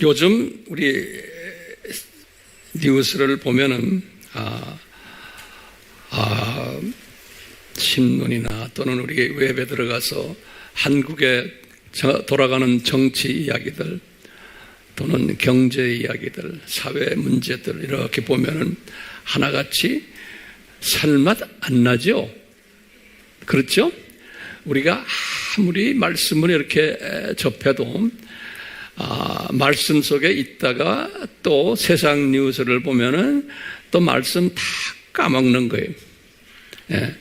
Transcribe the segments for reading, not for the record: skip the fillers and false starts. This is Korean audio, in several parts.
요즘 우리 뉴스를 보면은 신문이나 또는 우리 웹에 들어가서 한국에 돌아가는 정치 이야기들 또는 경제 이야기들, 사회 문제들 이렇게 보면은 하나같이 살맛 안 나죠? 그렇죠? 우리가 아무리 말씀을 이렇게 접해도 말씀 속에 있다가 또 세상 뉴스를 보면은 또 말씀 다 까먹는 거예요. 예,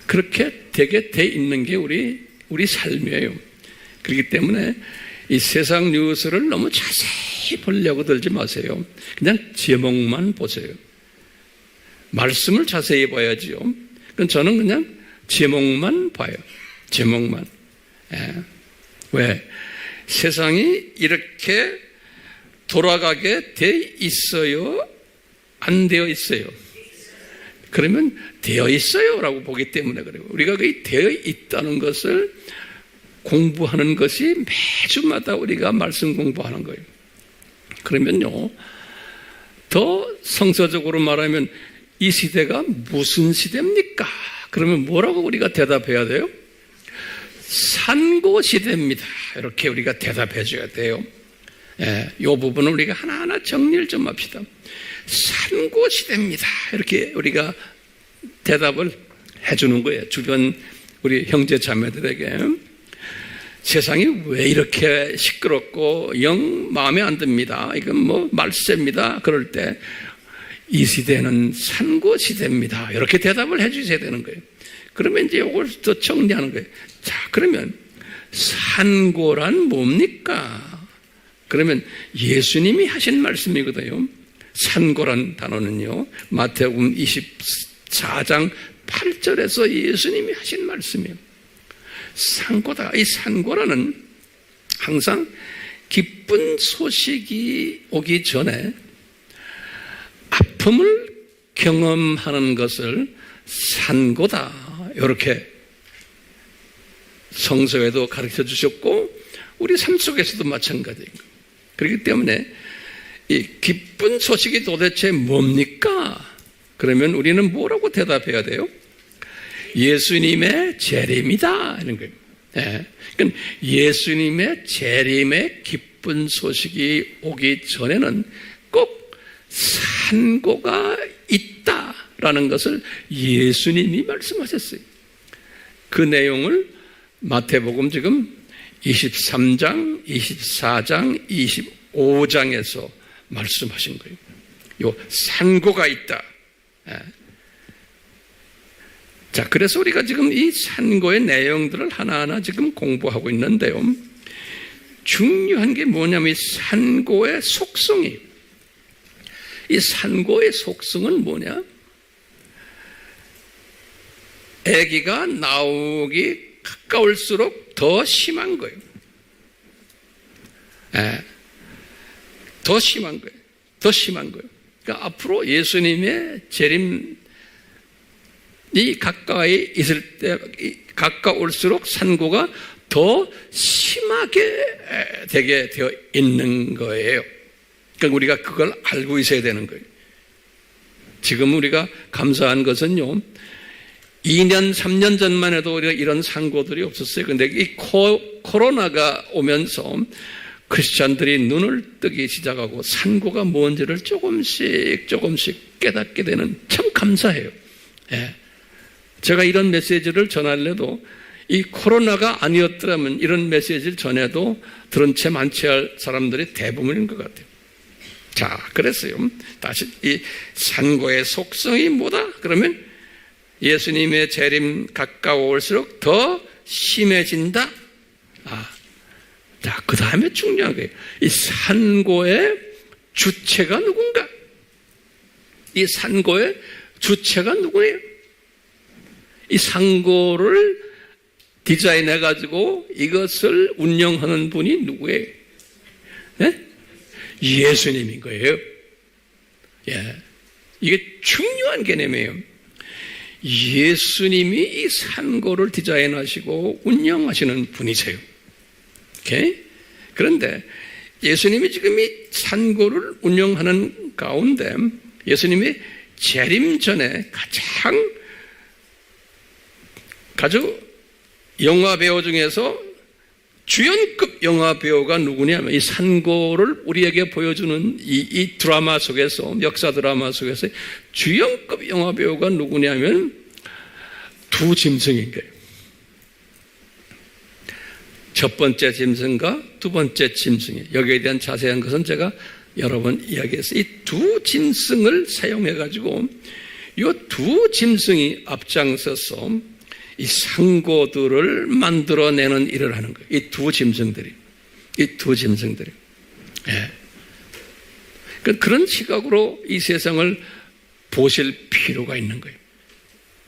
그렇게 되게 돼 있는 게 우리 삶이에요. 그렇기 때문에 이 세상 뉴스를 너무 자세히 보려고 들지 마세요. 그냥 제목만 보세요. 말씀을 자세히 봐야지요. 저는 그냥 제목만 봐요. 제목만. 예. 왜? 세상이 이렇게 돌아가게 돼 있어요? 안 되어 있어요? 그러면 되어 있어요 라고 보기 때문에 그래요. 우리가 그 되어 있다는 것을 공부하는 것이 매주마다 우리가 말씀 공부하는 거예요. 그러면요, 더 성서적으로 말하면 이 시대가 무슨 시대입니까? 그러면 뭐라고 우리가 대답해야 돼요? 산고 시대입니다. 이렇게 우리가 대답해 줘야 돼요. 예, 이 부분을 우리가 하나하나 정리를 좀 합시다. 산고 시대입니다. 이렇게 우리가 대답을 해주는 거예요. 주변 우리 형제 자매들에게. 세상이 왜 이렇게 시끄럽고 영 마음에 안 듭니다. 이건 뭐 말세입니다. 그럴 때 이 시대는 산고 시대입니다. 이렇게 대답을 해 주셔야 되는 거예요. 그러면 이제 이걸 또 정리하는 거예요. 자, 그러면 산고란 뭡니까? 그러면 예수님이 하신 말씀이거든요. 산고란 단어는요, 마태복음 24장 8절에서 예수님이 하신 말씀이에요. 산고다. 이 산고라는 항상 기쁜 소식이 오기 전에 아픔을 경험하는 것을 산고다. 이렇게 성서에도 가르쳐 주셨고 우리 삶 속에서도 마찬가지인 거예요. 그렇기 때문에 이 기쁜 소식이 도대체 뭡니까? 그러면 우리는 뭐라고 대답해야 돼요? 예수님의 재림이다 이런 거예요. 예. 그러니까 예수님의 재림의 기쁜 소식이 오기 전에는 꼭 산고가 있다라는 것을 예수님이 말씀하셨어요. 그 내용을 마태복음 지금 23장, 24장, 25장에서 말씀하신 거예요. 요 산고가 있다. 예. 자, 그래서 우리가 지금 이 산고의 내용들을 하나하나 지금 공부하고 있는데요. 중요한 게 뭐냐면 이 산고의 속성이, 이 산고의 속성은 뭐냐? 아기가 나오기 가까울수록 더 심한 거예요. 예. 더 심한 거예요. 더 심한 거예요. 그러니까 앞으로 예수님의 재림 이 가까이 있을 때 가까울수록 산고가 더 심하게 되게 되어 있는 거예요. 그러니까 우리가 그걸 알고 있어야 되는 거예요. 지금 우리가 감사한 것은요, 2년, 3년 전만 해도 우리가 이런 산고들이 없었어요. 그런데 이 코로나가 오면서 크리스찬들이 눈을 뜨기 시작하고 산고가 뭔지를 조금씩 깨닫게 되는, 참 감사해요. 예. 제가 이런 메시지를 전할래도 이 코로나가 아니었더라면 이런 메시지를 전해도 들은 채 많지 할 사람들이 대부분인 것 같아요. 자, 그랬어요. 다시 이 산고의 속성이 뭐다? 그러면 예수님의 재림 가까워올수록 더 심해진다. 자, 그 다음에 중요한 거예요. 이 산고의 주체가 누군가? 이 산고의 주체가 누구예요? 이 산고를 디자인해가지고 이것을 운영하는 분이 누구예요? 네? 예수님인 거예요. 예. 이게 중요한 개념이에요. 예수님이 이 산고를 디자인하시고 운영하시는 분이세요. 오케이? 그런데 예수님이 지금 이 산고를 운영하는 가운데 예수님이 재림 전에 가장 영화 배우 중에서 주연급 영화 배우가 누구냐면 이 산고를 우리에게 보여주는 이 드라마 속에서, 역사 드라마 속에서 주연급 영화 배우가 누구냐면 두 짐승인 거예요. 첫 번째 짐승과 두 번째 짐승이, 여기에 대한 자세한 것은 제가 여러 번 이야기했어요. 이 두 짐승을 사용해가지고 이 두 짐승이 앞장서서 이 상고들을 만들어내는 일을 하는 거예요. 이 두 짐승들이. 예. 그런 시각으로 이 세상을 보실 필요가 있는 거예요.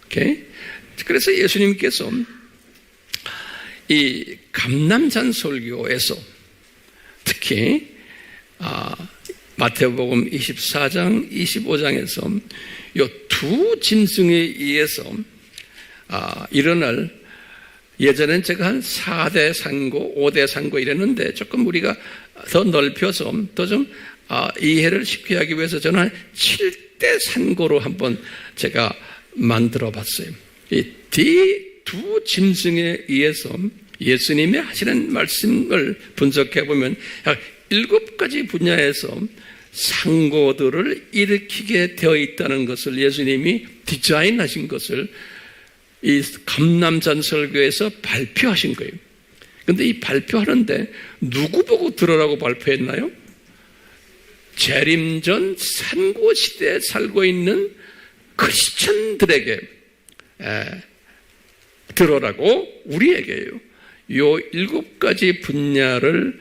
오케이? 그래서 예수님께서 이 감람산 설교에서 특히 마태복음 24장, 25장에서 이 두 짐승에 의해서 일어날, 예전엔 제가 한 4대 산고, 5대 산고 이랬는데 조금 우리가 더 넓혀서 더 좀 이해를 쉽게 하기 위해서 저는 한 7대 산고로 한번 제가 만들어 봤어요. 이 두 짐승에 의해서 예수님이 하시는 말씀을 분석해 보면 약 7가지 분야에서 상고들을 일으키게 되어 있다는 것을 예수님이 디자인하신 것을 이 감람산 설교에서 발표하신 거예요. 그런데 이 발표하는데 누구 보고 들으라고 발표했나요? 재림 전 산고 시대에 살고 있는 크리스천들에게 들으라고, 우리에게요. 요 7가지 분야를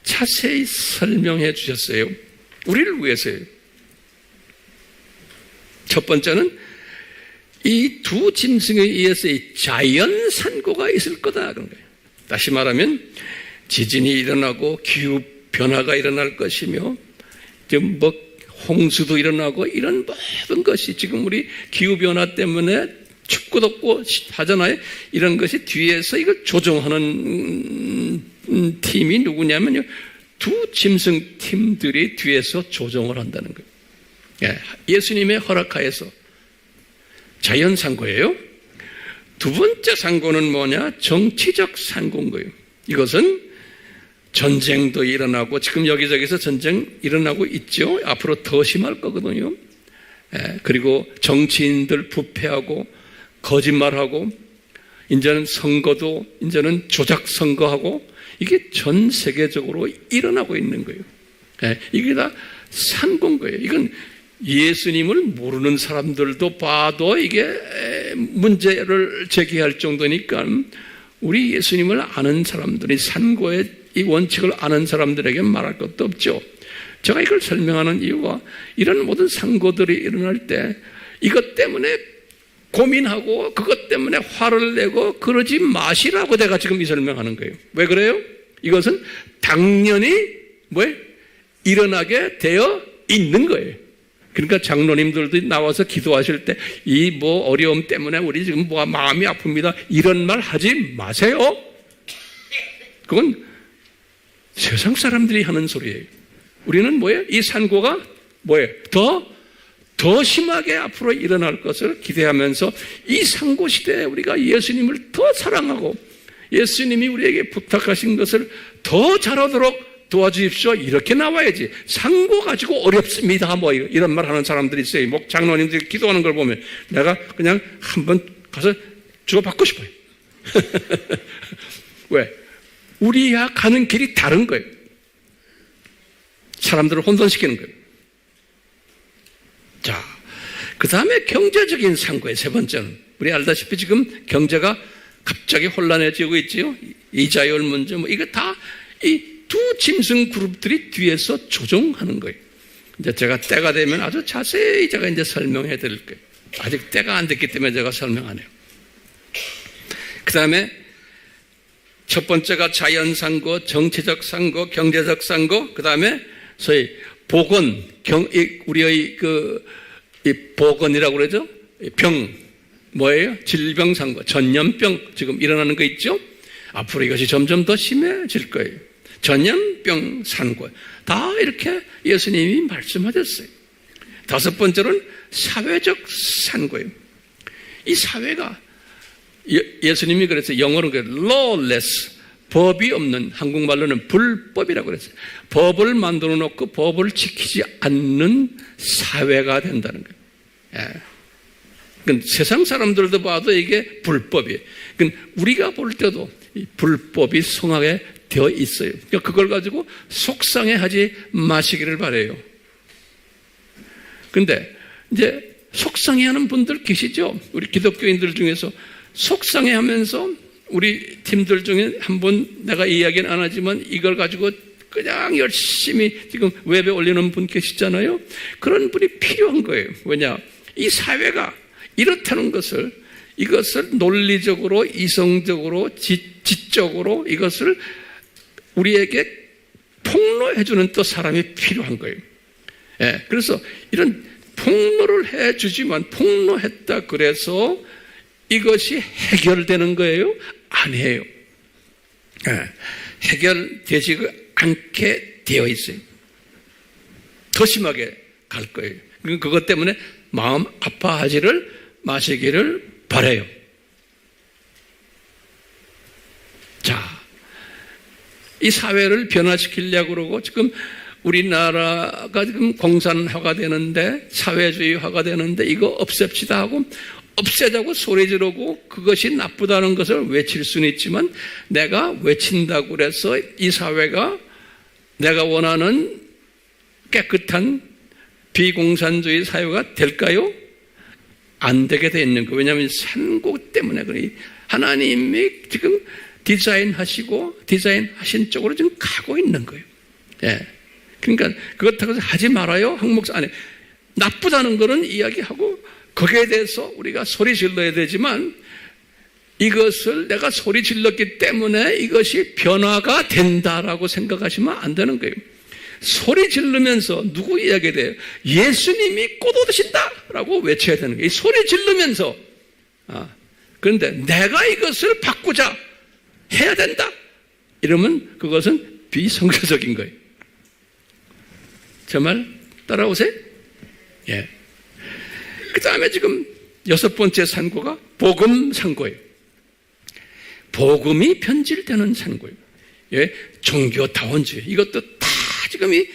자세히 설명해 주셨어요. 우리를 위해서요. 첫 번째는 이 두 짐승에 의해서 이 자연 산고가 있을 거다 그런 거예요. 다시 말하면 지진이 일어나고 기후 변화가 일어날 것이며, 지금 홍수도 일어나고, 이런 모든 것이 지금 우리 기후 변화 때문에 춥고 덥고 하잖아요. 이런 것이 뒤에서 이걸 조정하는 팀이 누구냐면요, 두 짐승 팀들이 뒤에서 조정을 한다는 거예요. 예수님의 허락하에서 자연 산고예요. 두 번째 산고는 뭐냐? 정치적 산고인 거예요. 이것은 전쟁도 일어나고, 지금 여기저기서 전쟁 일어나고 있죠. 앞으로 더 심할 거거든요. 그리고 정치인들 부패하고 거짓말하고, 이제는 선거도 이제는 조작 선거하고, 이게 전 세계적으로 일어나고 있는 거예요. 이게 다 산고인 거예요. 이건 예수님을 모르는 사람들도 봐도 이게 문제를 제기할 정도니까, 우리 예수님을 아는 사람들이 산고의 이 원칙을 아는 사람들에게 말할 것도 없죠. 제가 이걸 설명하는 이유가, 이런 모든 상고들이 일어날 때 이것 때문에 고민하고 그것 때문에 화를 내고 그러지 마시라고 내가 지금 이 설명하는 거예요. 왜 그래요? 이것은 당연히 일어나게 되어 있는 거예요. 그러니까 장로님들도 나와서 기도하실 때 이 어려움 때문에 우리 지금 마음이 아픕니다, 이런 말 하지 마세요. 그건 세상 사람들이 하는 소리예요. 우리는 이 산고가 더 심하게 앞으로 일어날 것을 기대하면서 이 상고 시대에 우리가 예수님을 더 사랑하고 예수님이 우리에게 부탁하신 것을 더 잘하도록 도와주십시오, 이렇게 나와야지. 상고 가지고 어렵습니다 이런 말 하는 사람들이 있어요. 장로님들이 기도하는 걸 보면 내가 그냥 한번 가서 주고받고 싶어요. 왜? 우리야 가는 길이 다른 거예요. 사람들을 혼돈시키는 거예요. 자, 그 다음에 경제적인 상고의 세 번째는, 우리 알다시피 지금 경제가 갑자기 혼란해지고 있지요. 이자율 문제, 이거 다 이 두 짐승 그룹들이 뒤에서 조종하는 거예요. 이제 제가 때가 되면 아주 자세히 제가 이제 설명해 드릴 거예요. 아직 때가 안 됐기 때문에 제가 설명 안 해요. 그 다음에 첫 번째가 자연 상고, 정치적 상고, 경제적 상고, 그 다음에 소위 보건, 우리의 이 보건이라고 그러죠? 병, 질병 상고, 전염병 지금 일어나는 거 있죠? 앞으로 이것이 점점 더 심해질 거예요. 전염병 산고. 다 이렇게 예수님이 말씀하셨어요. 다섯 번째로는 사회적 산고예요. 이 사회가 예수님이 그래서 영어로는 lawless, 법이 없는, 한국말로는 불법이라고 그랬어요. 법을 만들어 놓고 법을 지키지 않는 사회가 된다는 거예요. 예. 그러니까 세상 사람들도 봐도 이게 불법이에요. 그러니까 우리가 볼 때도 이 불법이 성하게 되어 있어요. 그러니까 그걸 가지고 속상해하지 마시기를 바라요. 그런데 이제 속상해하는 분들 계시죠? 우리 기독교인들 중에서 속상해하면서 우리 팀들 중에 한 분 내가 이야기는 안 하지만 이걸 가지고 그냥 열심히 지금 웹에 올리는 분 계시잖아요. 그런 분이 필요한 거예요. 왜냐? 이 사회가 이렇다는 것을, 이것을 논리적으로, 이성적으로, 지적으로 이것을 우리에게 폭로해주는 또 사람이 필요한 거예요. 예, 그래서 이런 폭로를 해주지만 폭로했다 그래서 이것이 해결되는 거예요? 아니에요. 예, 해결되지 않게 되어 있어요. 더 심하게 갈 거예요. 그것 때문에 마음 아파하지를 마시기를 바라요. 자, 이 사회를 변화시키려고 그러고 지금 우리나라가 지금 공산화가 되는데 사회주의화가 되는데 이거 없앱시다 하고 없애자고 소리 지르고 그것이 나쁘다는 것을 외칠 수는 있지만 내가 외친다고 그래서 이 사회가 내가 원하는 깨끗한 비공산주의 사회가 될까요? 안 되게 돼 있는 거예요. 왜냐하면 산고 때문에 그래요. 하나님이 지금 디자인하신 쪽으로 지금 가고 있는 거예요. 예. 그러니까 그렇다고 해서 하지 말아요. 항목사 안에 나쁘다는 거는 이야기하고 거기에 대해서 우리가 소리 질러야 되지만 이것을 내가 소리 질렀기 때문에 이것이 변화가 된다라고 생각하시면 안 되는 거예요. 소리 지르면서 누구 이야기해야 돼요? 예수님이 꽃 얻으신다라고 외쳐야 되는 거예요. 소리 지르면서. 그런데 내가 이것을 바꾸자 해야 된다 이러면 그것은 비성교적인 거예요. 정말 따라오세요? 예. 그 다음에 지금 여섯 번째 산고가 복음 산고예요. 복음이 변질되는 산고예요. 예. 종교다원주의. 이것도 다 지금 이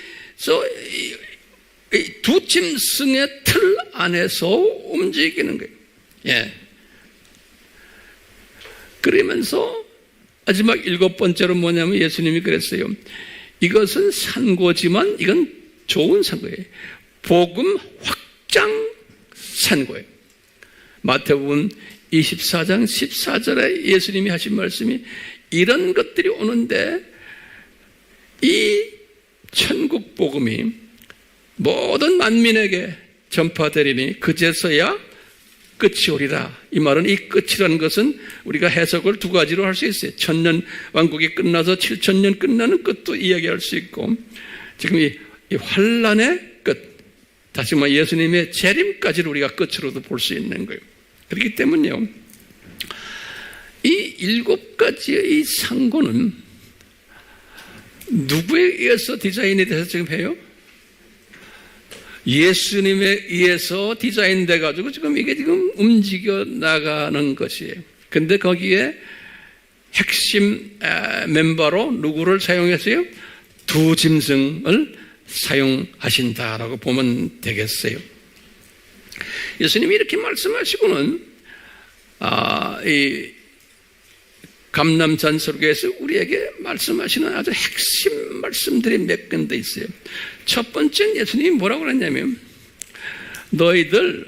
두 짐승의 틀 안에서 움직이는 거예요. 예. 그러면서 마지막 일곱 번째로 뭐냐면 예수님이 그랬어요. 이것은 산고지만 이건 좋은 산고예요. 복음 확장 산고예요. 마태복음 24장 14절에 예수님이 하신 말씀이 이런 것들이 오는데 이 천국 복음이 모든 만민에게 전파되리니 그제서야 끝이 오리라. 이 말은 이 끝이라는 것은 우리가 해석을 두 가지로 할 수 있어요. 천년 왕국이 끝나서 7,000년 끝나는 끝도 이야기할 수 있고 지금 이 환란의 끝, 다시 말해 예수님의 재림까지를 우리가 끝으로도 볼 수 있는 거예요. 그렇기 때문에요. 이 일곱 가지의 이 상고는 누구에 의해서 디자인이 돼서 지금 해요? 예수님에 의해서 디자인돼 가지고 지금 이게 지금 움직여 나가는 것이에요. 근데 거기에 핵심 멤버로 누구를 사용했어요? 두 짐승을 사용하신다라고 보면 되겠어요. 예수님이 이렇게 말씀하시고는 이 감람산설교에서 우리에게 말씀하시는 아주 핵심 말씀들이 몇 군데 있어요. 첫 번째는 예수님이 뭐라고 그랬냐면 너희들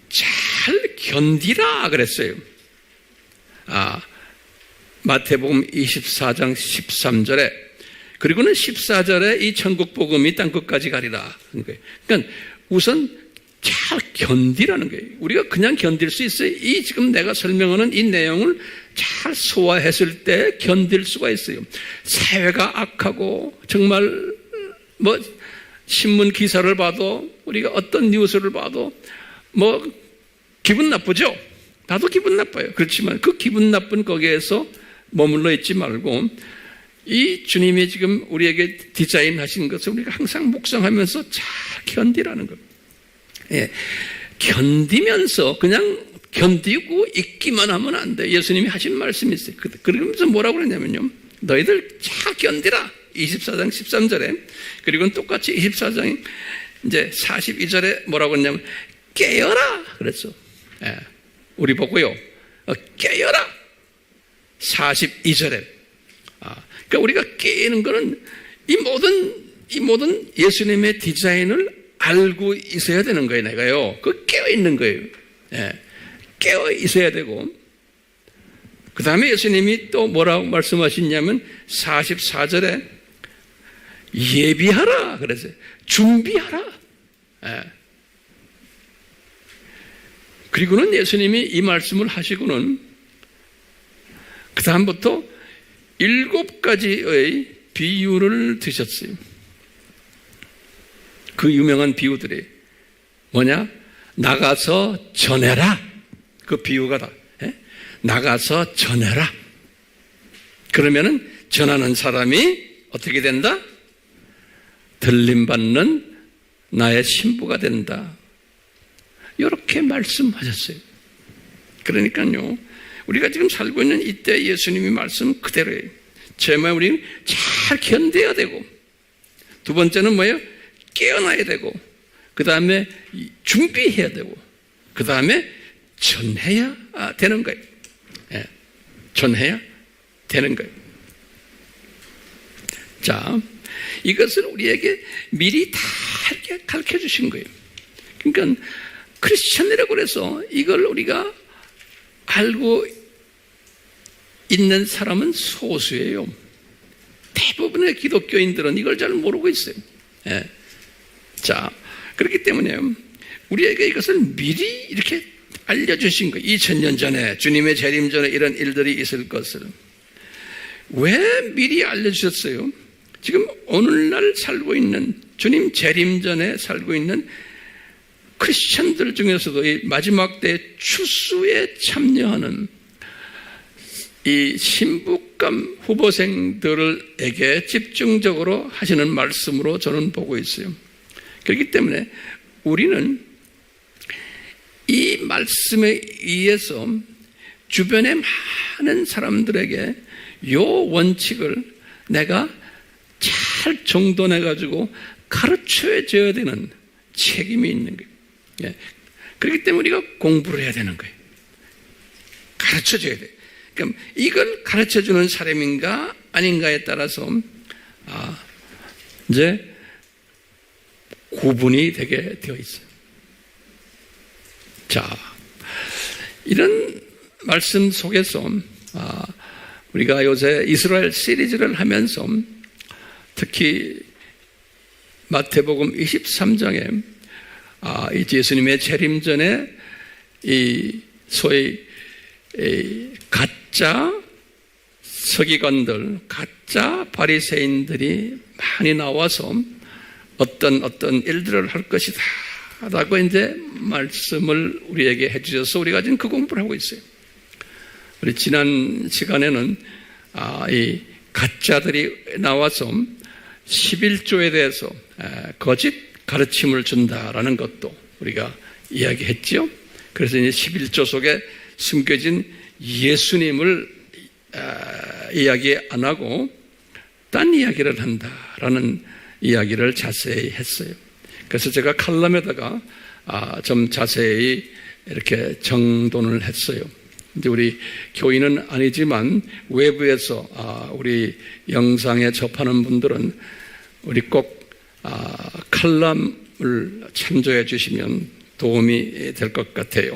잘 견디라 그랬어요. 마태복음 24장 13절에 그리고는 14절에 이 천국 복음이 땅끝까지 가리라. 그러니까 우선 잘 견디라는 거예요. 우리가 그냥 견딜 수 있어요. 이 지금 내가 설명하는 이 내용을 잘 소화했을 때 견딜 수가 있어요. 사회가 악하고 정말 뭐 신문 기사를 봐도 우리가 어떤 뉴스를 봐도 뭐 기분 나쁘죠? 나도 기분 나빠요. 그렇지만 그 기분 나쁜 거기에서 머물러 있지 말고 이 주님이 지금 우리에게 디자인하신 것을 우리가 항상 묵상하면서 잘 견디라는 겁니다. 예, 견디면서 그냥 견디고 있기만 하면 안 돼. 예수님이 하신 말씀이 있어요. 그러면서 뭐라고 그러냐면요, 너희들 잘 견디라. 24장 13절에, 그리고 똑같이 24장 이제 42절에 뭐라고 했냐면 깨어라 그랬어. 예, 우리 보고요, 깨어라. 42절에 그러니까 우리가 깨는 거는 이 모든 예수님의 디자인을 알고 있어야 되는 거예요. 내가요, 그 깨어 있는 거예요. 예, 깨어 있어야 되고, 그 다음에 예수님이 또 뭐라고 말씀하시냐면 44절에 예비하라 그랬어요. 준비하라. 예. 그리고는 예수님이 이 말씀을 하시고는 그 다음부터 7가지의 비유를 드셨어요. 그 유명한 비유들이 뭐냐? 나가서 전해라. 그 비유가 다. 예? 나가서 전해라. 그러면은 전하는 사람이 어떻게 된다? 들림받는 나의 신부가 된다. 이렇게 말씀하셨어요. 그러니까요, 우리가 지금 살고 있는 이때 예수님이 말씀 그대로예요. 제발 우리는 잘 견뎌야 되고, 두 번째는 뭐예요? 깨어나야 되고, 그 다음에 준비해야 되고, 그 다음에 전해야 되는 거예요. 예, 전해야 되는 거예요. 자, 이것을 우리에게 미리 다 이렇게 가르쳐 주신 거예요. 그러니까 크리스천이라고 해서 이걸 우리가 알고 있는 사람은 소수예요. 대부분의 기독교인들은 이걸 잘 모르고 있어요. 예. 자, 그렇기 때문에 우리에게 이것을 미리 이렇게 알려주신 거예요. 2000년 전에, 주님의 재림 전에 이런 일들이 있을 것을. 왜 미리 알려주셨어요? 지금 오늘날 살고 있는, 주님 재림 전에 살고 있는 크리스천들 중에서도 이 마지막 때 추수에 참여하는 이 신부감 후보생들에게 집중적으로 하시는 말씀으로 저는 보고 있어요. 그렇기 때문에 우리는 이 말씀에 의해서 주변의 많은 사람들에게 이 원칙을 내가 잘 정돈해가지고 가르쳐야 되는 책임이 있는 거예요. 예. 그렇기 때문에 우리가 공부를 해야 되는 거예요. 가르쳐줘야 돼요. 그럼 이걸 가르쳐주는 사람인가 아닌가에 따라서 이제 구분이 되게 되어 있어요. 자, 이런 말씀 속에서 우리가 요새 이스라엘 시리즈를 하면서 특히 마태복음 23장에 예수님의 재림 전에 이 소위 가짜 서기관들, 가짜 바리새인들이 많이 나와서 어떤 일들을 할 것이다 라고 이제 말씀을 우리에게 해주셔서 우리가 지금 그 공부를 하고 있어요. 우리 지난 시간에는 이 가짜들이 나와서 11조에 대해서 거짓 가르침을 준다라는 것도 우리가 이야기했죠. 그래서 이제 11조 속에 숨겨진 예수님을 이야기 안 하고 딴 이야기를 한다라는 이야기를 자세히 했어요. 그래서 제가 칼럼에다가 좀 자세히 이렇게 정돈을 했어요. 이제 우리 교인은 아니지만 외부에서 우리 영상에 접하는 분들은 우리 꼭 칼럼을 참조해 주시면 도움이 될 것 같아요.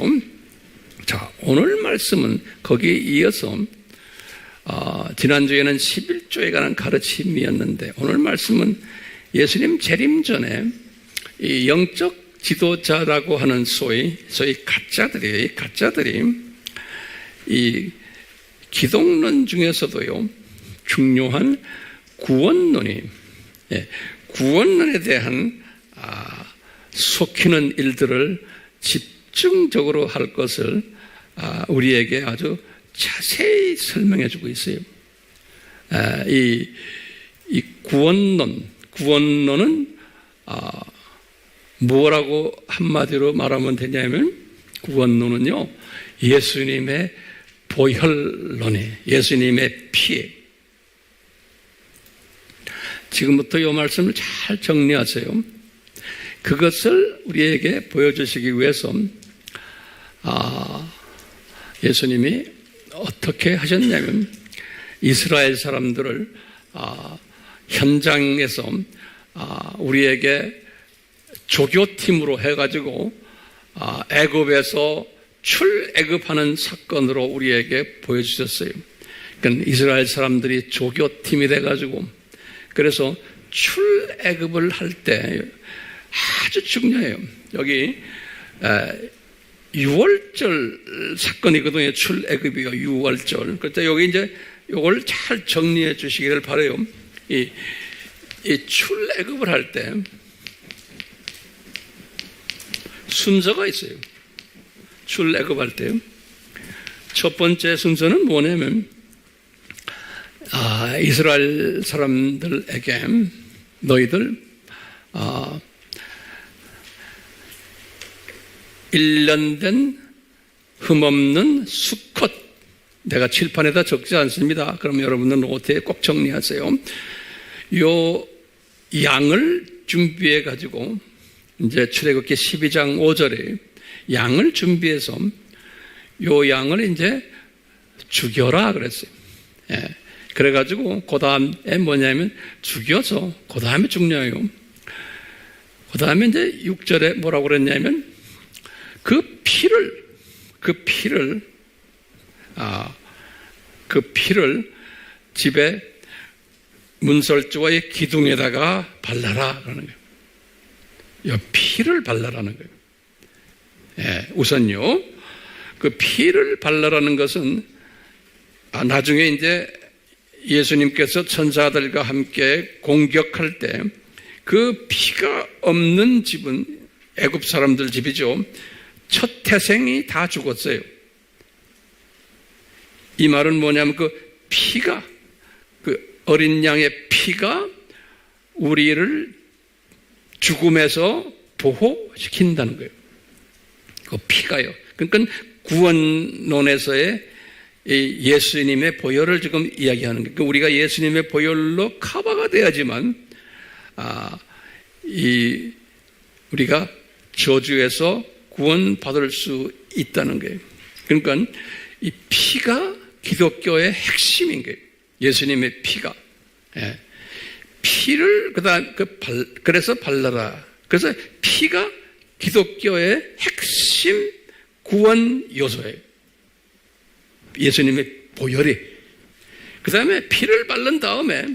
자, 오늘 말씀은 거기에 이어서 지난주에는 11조에 관한 가르침이었는데 오늘 말씀은 예수님 재림 전에 이 영적 지도자라고 하는 소위 가짜들이 이 기독론 중에서도요 중요한 구원론에 대한 속히는 일들을 집중적으로 할 것을 우리에게 아주 자세히 설명해 주고 있어요. 이 구원론은 뭐라고 한마디로 말하면 되냐면 구원론은요, 예수님의 보혈론이에요. 예수님의 피에. 지금부터 이 말씀을 잘 정리하세요. 그것을 우리에게 보여주시기 위해서 예수님이 어떻게 하셨냐면 이스라엘 사람들을 현장에서 우리에게 조교팀으로 해가지고 애굽에서 출애굽하는 사건으로 우리에게 보여주셨어요. 그러니까 이스라엘 사람들이 조교팀이 돼가지고 그래서 출애굽을 할 때 아주 중요해요. 여기 6월절 사건이거든요. 출애굽이요, 6월절. 그때 여기 이제 이걸 잘 정리해 주시기를 바라요. 이 출애굽을 할 때 순서가 있어요. 출애굽할 때 첫 번째 순서는 뭐냐면 이스라엘 사람들에게 너희들 1년 된 흠없는 수컷, 내가 칠판에다 적지 않습니다. 그럼 여러분은 노트에 꼭 정리하세요. 요 양을 준비해 가지고 이제 출애굽기 12장 5절에 양을 준비해서 요 양을 이제 죽여라 그랬어요. 예. 그래가지고 그 다음에 뭐냐면 죽여서 그 다음에 죽냐요. 그 다음에 이제 6절에 뭐라고 그랬냐면 그 피를 집에 문설주와의 기둥에다가 발라라 그러는 거예요. 이 피를 발라라는 거예요. 예, 우선요, 그 피를 발라라는 것은 나중에 이제 예수님께서 천사들과 함께 공격할 때 그 피가 없는 집은 애굽 사람들 집이죠. 첫 태생이 다 죽었어요. 이 말은 뭐냐면 그 피가, 그 어린 양의 피가 우리를 죽음에서 보호시킨다는 거예요. 그 피가요. 그러니까 구원론에서의 예수님의 보혈을 지금 이야기하는 거예요. 우리가 예수님의 보혈로 커버가 돼야지만 우리가 저주에서 구원받을 수 있다는 거예요. 그러니까 이 피가 기독교의 핵심인 거예요. 예수님의 피가. 예. 피를 그래서 발라라. 그래서 피가 기독교의 핵심 구원 요소예요. 예수님의 보혈이. 그 다음에 피를 바른 다음에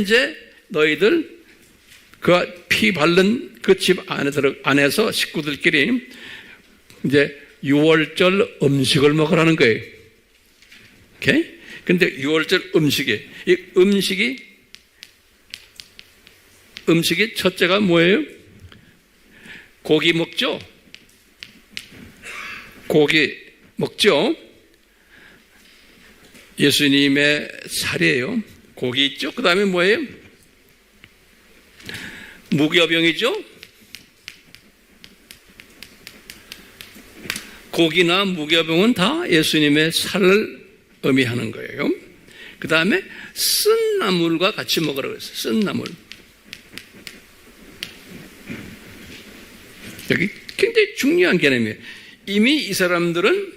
이제 너희들 그 피 바른 그 집 안에서 식구들끼리 이제 6월절 음식을 먹으라는 거예요. 오케이? 근데 6월절 이 음식이 첫째가 뭐예요? 고기 먹죠? 고기 먹죠? 예수님의 살이에요. 고기 있죠? 그 다음에 뭐예요? 무교병이죠? 고기나 무교병은 다 예수님의 살을 의미하는 거예요. 그 다음에 쓴 나물과 같이 먹으라고 했어요. 쓴 나물. 여기 굉장히 중요한 개념이에요. 이미 이 사람들은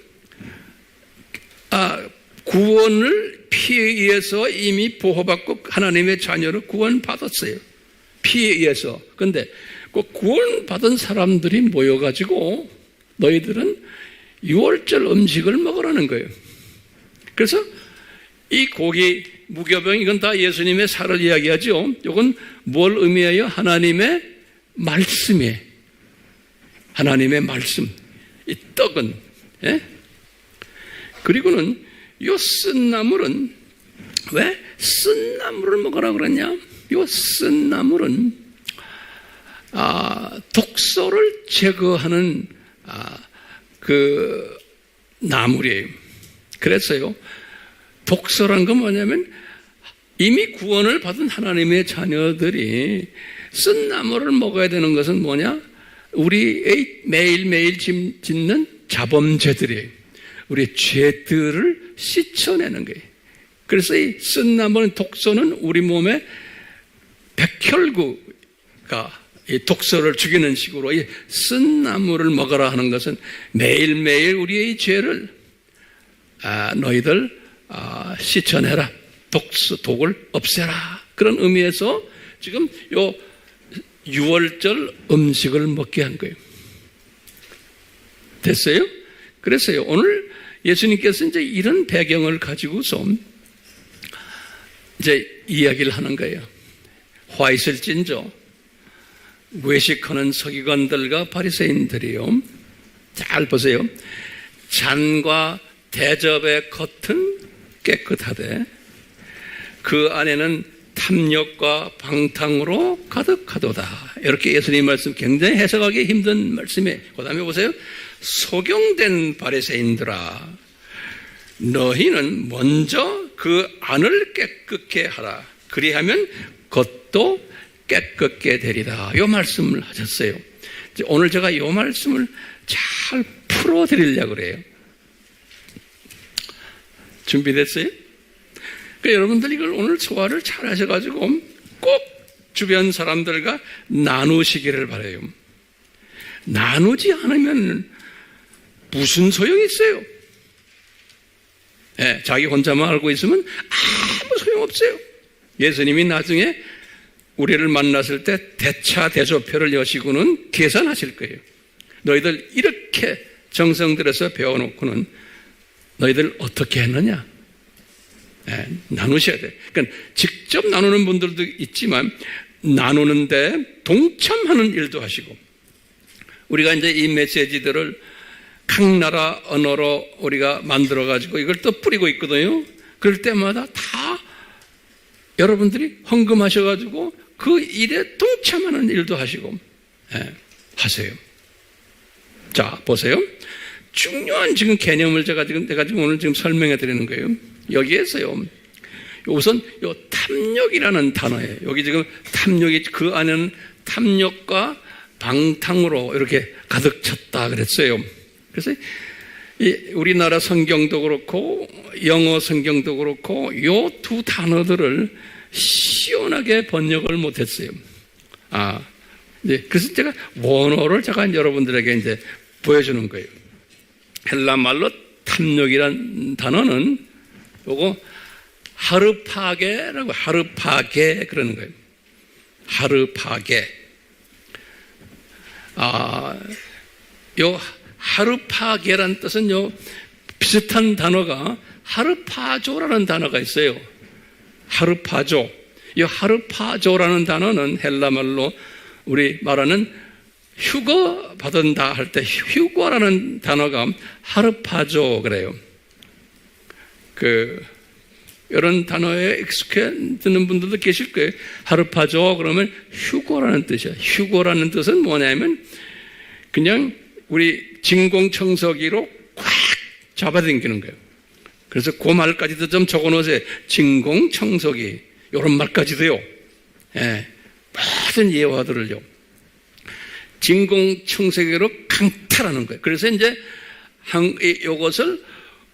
구원을 피에 의해서 이미 보호받고 하나님의 자녀로 구원받았어요. 피에 의해서. 그런데 그 구원받은 사람들이 모여가지고 너희들은 6월절 음식을 먹으라는 거예요. 그래서 이 고기, 무교병 이건 다 예수님의 살을 이야기하죠. 이건 뭘 의미해요? 하나님의 말씀이에요. 하나님의 말씀. 이 떡은. 예? 그리고는 이 쓴 나물은 왜 쓴 나물을 먹으라 그러냐? 이 쓴 나물은 독소를 제거하는 그 나물이에요. 그래서요, 독서란 건 뭐냐면 이미 구원을 받은 하나님의 자녀들이 쓴 나무를 먹어야 되는 것은 뭐냐? 우리의 매일매일 짓는 자범죄들이에요. 우리의 죄들을 씻어내는 거예요. 그래서 이 쓴 나무는 독소는 우리 몸에 백혈구가 이 독소를 죽이는 식으로 이 쓴 나무를 먹어라 하는 것은 매일매일 우리의 죄를 너희들 씻어내라. 독을 없애라. 그런 의미에서 지금 요 6월절 음식을 먹게 한 거예요. 됐어요? 그래서요, 오늘 예수님께서 이제 이런 배경을 가지고서 이제 이야기를 하는 거예요. 화 있을진저 외식하는 서기관들과 바리새인들이요. 잘 보세요. 잔과 대접의 겉은 깨끗하되 그 안에는 탐욕과 방탕으로 가득하도다. 이렇게 예수님 말씀 굉장히 해석하기 힘든 말씀이에요. 그 다음에 보세요. 소경된 바리새인들아, 너희는 먼저 그 안을 깨끗게 하라. 그리하면 겉도 깨끗게 되리라. 이 말씀을 하셨어요. 오늘 제가 이 말씀을 잘 풀어드리려고 그래요. 준비됐어요? 그러니까 여러분들 이걸 오늘 소화를 잘 하셔가지고 꼭 주변 사람들과 나누시기를 바라요. 나누지 않으면 무슨 소용이 있어요? 네, 자기 혼자만 알고 있으면 아무 소용없어요. 예수님이 나중에 우리를 만났을 때 대차대조표를 여시고는 계산하실 거예요. 너희들 이렇게 정성 들여서 배워놓고는 너희들 어떻게 했느냐? 네, 나누셔야 돼. 그러니까 직접 나누는 분들도 있지만 나누는데 동참하는 일도 하시고, 우리가 이제 이 메시지들을 각 나라 언어로 우리가 만들어가지고 이걸 또 뿌리고 있거든요. 그럴 때마다 다 여러분들이 헌금하셔가지고 그 일에 동참하는 일도 하시고, 하세요. 자, 보세요. 중요한 지금 개념을 제가 지금 오늘 지금 설명해 드리는 거예요. 여기에서요, 우선 요 탐욕이라는 단어예요. 여기 지금 탐욕이 그 안에는 탐욕과 방탕으로 이렇게 가득 찼다 그랬어요. 그래서 우리나라 성경도 그렇고 영어 성경도 그렇고 요 두 단어들을 시원하게 번역을 못했어요. 그래서 제가 원어를 제가 여러분들에게 이제 보여주는 거예요. 헬라 말로 탐욕이란 단어는 요거 하르파게라고, 하르파게 그러는 거예요. 하르파게. 요 하르파게란 뜻은 요 비슷한 단어가 하르파조라는 단어가 있어요. 하르파조. 이 하르파조라는 단어는 헬라 말로 우리 말하는 휴거 받은다 할 때 휴거라는 단어가 하르파조 그래요. 이런 단어에 익숙해 듣는 분들도 계실 거예요. 하르파조 그러면 휴거라는 뜻이야. 휴거라는 뜻은 뭐냐면 그냥 우리 진공청소기로 꽉 잡아당기는 거예요. 그래서 그 말까지도 좀 적어놓으세요. 진공청소기 이런 말까지도요. 모든 예화들을요. 진공청소기로 강탈하는 거예요. 그래서 이제 이것을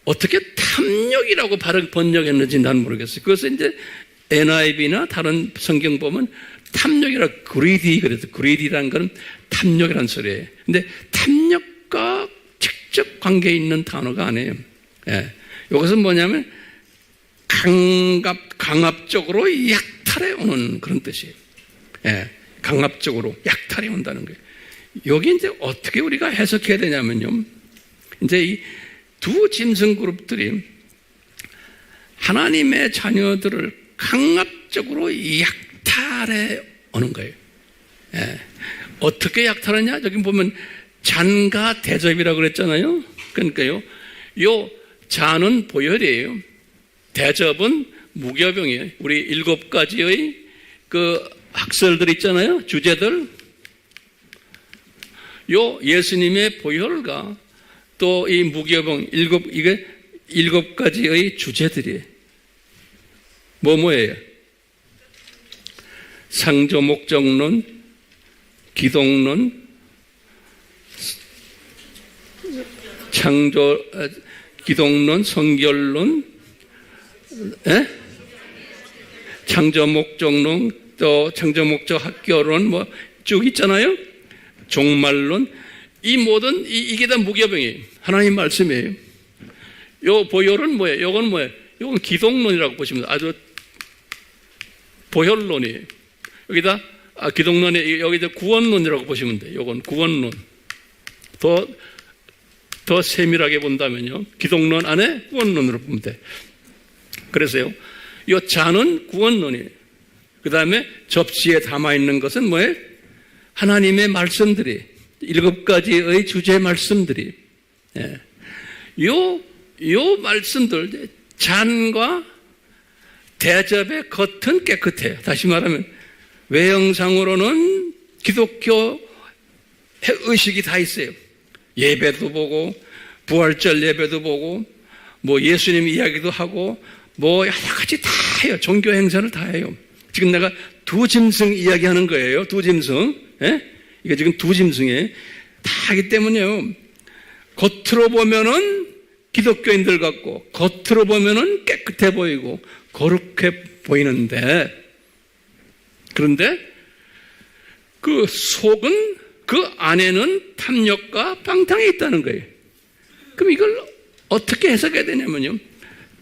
어떻게 탐욕이라고 번역했는지 난 모르겠어요. 그것은 이제 NIV나 다른 성경 보면 탐욕이라 greedy 그래서 greedy라는 건 탐욕이라는 소리예요. 근데 탐욕과 직접 관계 있는 단어가 아니에요. 이것은 뭐냐면 강압적으로 약탈해 오는 그런 뜻이에요. 강압적으로 약탈해 온다는 거예요. 여기 이제 어떻게 우리가 해석해야 되냐면요. 이제 이 두 짐승 그룹들이 하나님의 자녀들을 강압적으로 약탈해 오는 거예요. 어떻게 약탈하냐? 여기 보면 잔과 대접이라고 그랬잖아요. 그러니까요, 요 잔은 보혈이에요. 대접은 무교병이에요. 우리 7가지의 그 학설들 있잖아요. 주제들. 요 예수님의 보혈과 또 이 무교병 이게 7가지의 주제들이에요. 뭐예요? 상조 목적론, 기독론, 기독론, 성결론, 창조 목적론, 또 창조 목적 학교론, 뭐 쭉 있잖아요. 종말론. 이 모든, 이게 다 무교병이에요. 하나님 말씀이에요. 요 보혈은 뭐예요? 요건 뭐예요? 요건 기독론이라고 보시면 돼요. 아주 보혈론이에요. 여기다, 기독론에, 여기다 구원론이라고 보시면 돼요. 요건 구원론. 더 세밀하게 본다면요. 기독론 안에 구원론으로 보면 돼. 그래서요. 요 잔은 구원론이에요. 그 다음에 접시에 담아있는 것은 뭐예요? 하나님의 말씀들이, 7가지의 주제 말씀들이. 예. 요 말씀들, 잔과 대접의 겉은 깨끗해요. 다시 말하면, 외형상으로는 기독교 의식이 다 있어요. 예배도 보고, 부활절 예배도 보고, 뭐 예수님 이야기도 하고, 뭐 여러 가지 다 해요. 종교 행사를 다 해요. 지금 내가 두 짐승 이야기하는 거예요. 두 짐승. 예? 이게 지금 두 짐승에 다 하기 때문에요. 겉으로 보면은 기독교인들 같고, 겉으로 보면은 깨끗해 보이고, 거룩해 보이는데, 그런데 그 속은, 그 안에는 탐욕과 방탕이 있다는 거예요. 그럼 이걸 어떻게 해석해야 되냐면요.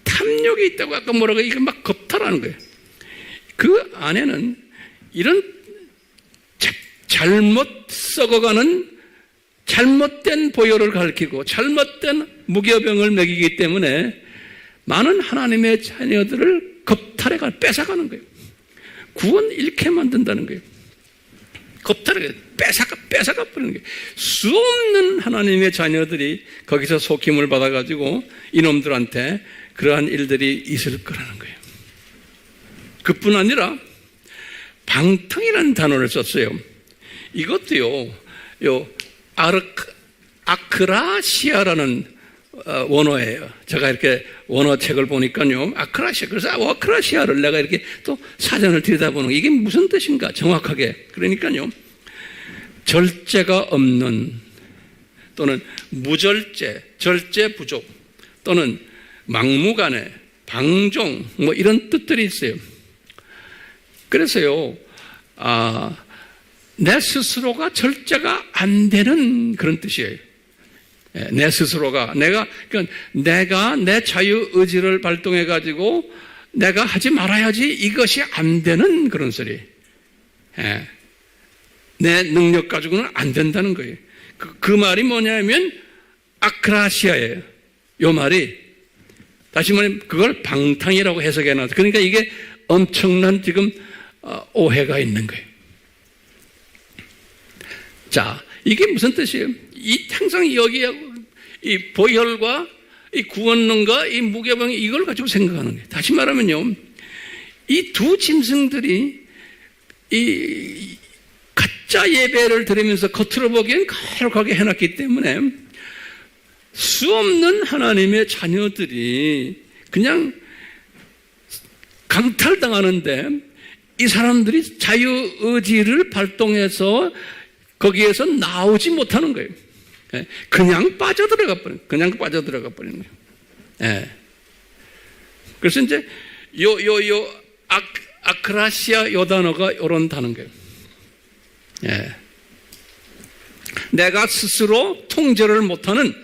탐욕이 있다고 아까 뭐라고 이거 막 겁탈하는 거예요. 그 안에는 이런 잘못 썩어가는 잘못된 보혈을 가리키고 잘못된 무교병을 먹이기 때문에 많은 하나님의 자녀들을 겁탈해가 뺏어가는 거예요. 구원 잃게 만든다는 거예요. 겁탈하게 뺏어가 버리는 거예요. 수 없는 하나님의 자녀들이 거기서 속힘을 받아가지고 이놈들한테 그러한 일들이 있을 거라는 거예요. 그뿐 아니라 방탕이라는 단어를 썼어요. 이것도요, 아크라시아라는 원어예요. 제가 이렇게 원어책을 보니까요, 아크라시아. 그래서 아크라시아를 내가 이렇게 또 사전을 들여다보는 이게 무슨 뜻인가 정확하게. 그러니까요, 절제가 없는 또는 무절제, 절제 부족 또는 막무가내, 방종 뭐 이런 뜻들이 있어요. 그래서요, 내 스스로가 절제가 안 되는 그런 뜻이에요. 내 스스로가, 내가 내 자유의지를 발동해가지고 내가 하지 말아야지 이것이 안 되는 그런 소리. 내 능력 가지고는 안 된다는 거예요. 그 말이 뭐냐면 아크라시아예요. 요 말이. 다시 말하면 그걸 방탕이라고 해석해 놨어요. 그러니까 이게 엄청난 지금 오해가 있는 거예요. 자, 이게 무슨 뜻이에요? 항상 여기하고 이 보혈과 이 구원론과 이 무교병 이걸 가지고 생각하는 거예요. 다시 말하면요, 이 두 짐승들이 이 가짜 예배를 드리면서 겉으로 보기엔 거룩하게 해놨기 때문에 수 없는 하나님의 자녀들이 그냥 강탈당하는데 이 사람들이 자유의지를 발동해서 거기에서 나오지 못하는 거예요. 그냥 빠져들어가 버리는 거예요. 그래서 이제 아크라시아 요 단어가 이런 단어인 거예요. 내가 스스로 통제를 못하는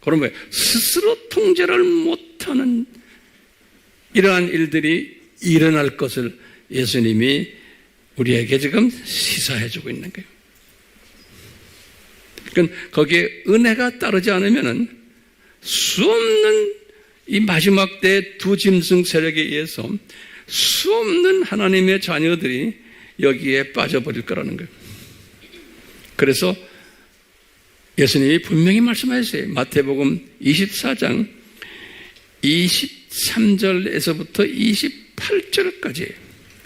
그런 거예요. 스스로 통제를 못하는 이러한 일들이 일어날 것을 예수님이 우리에게 지금 시사해주고 있는 거예요. 그러니까 거기에 은혜가 따르지 않으면은 수 없는 이 마지막 때 두 짐승 세력에 의해서 수 없는 하나님의 자녀들이 여기에 빠져버릴 거라는 거예요. 그래서 예수님이 분명히 말씀하셨어요. 마태복음 24장 23절에서부터 28절까지.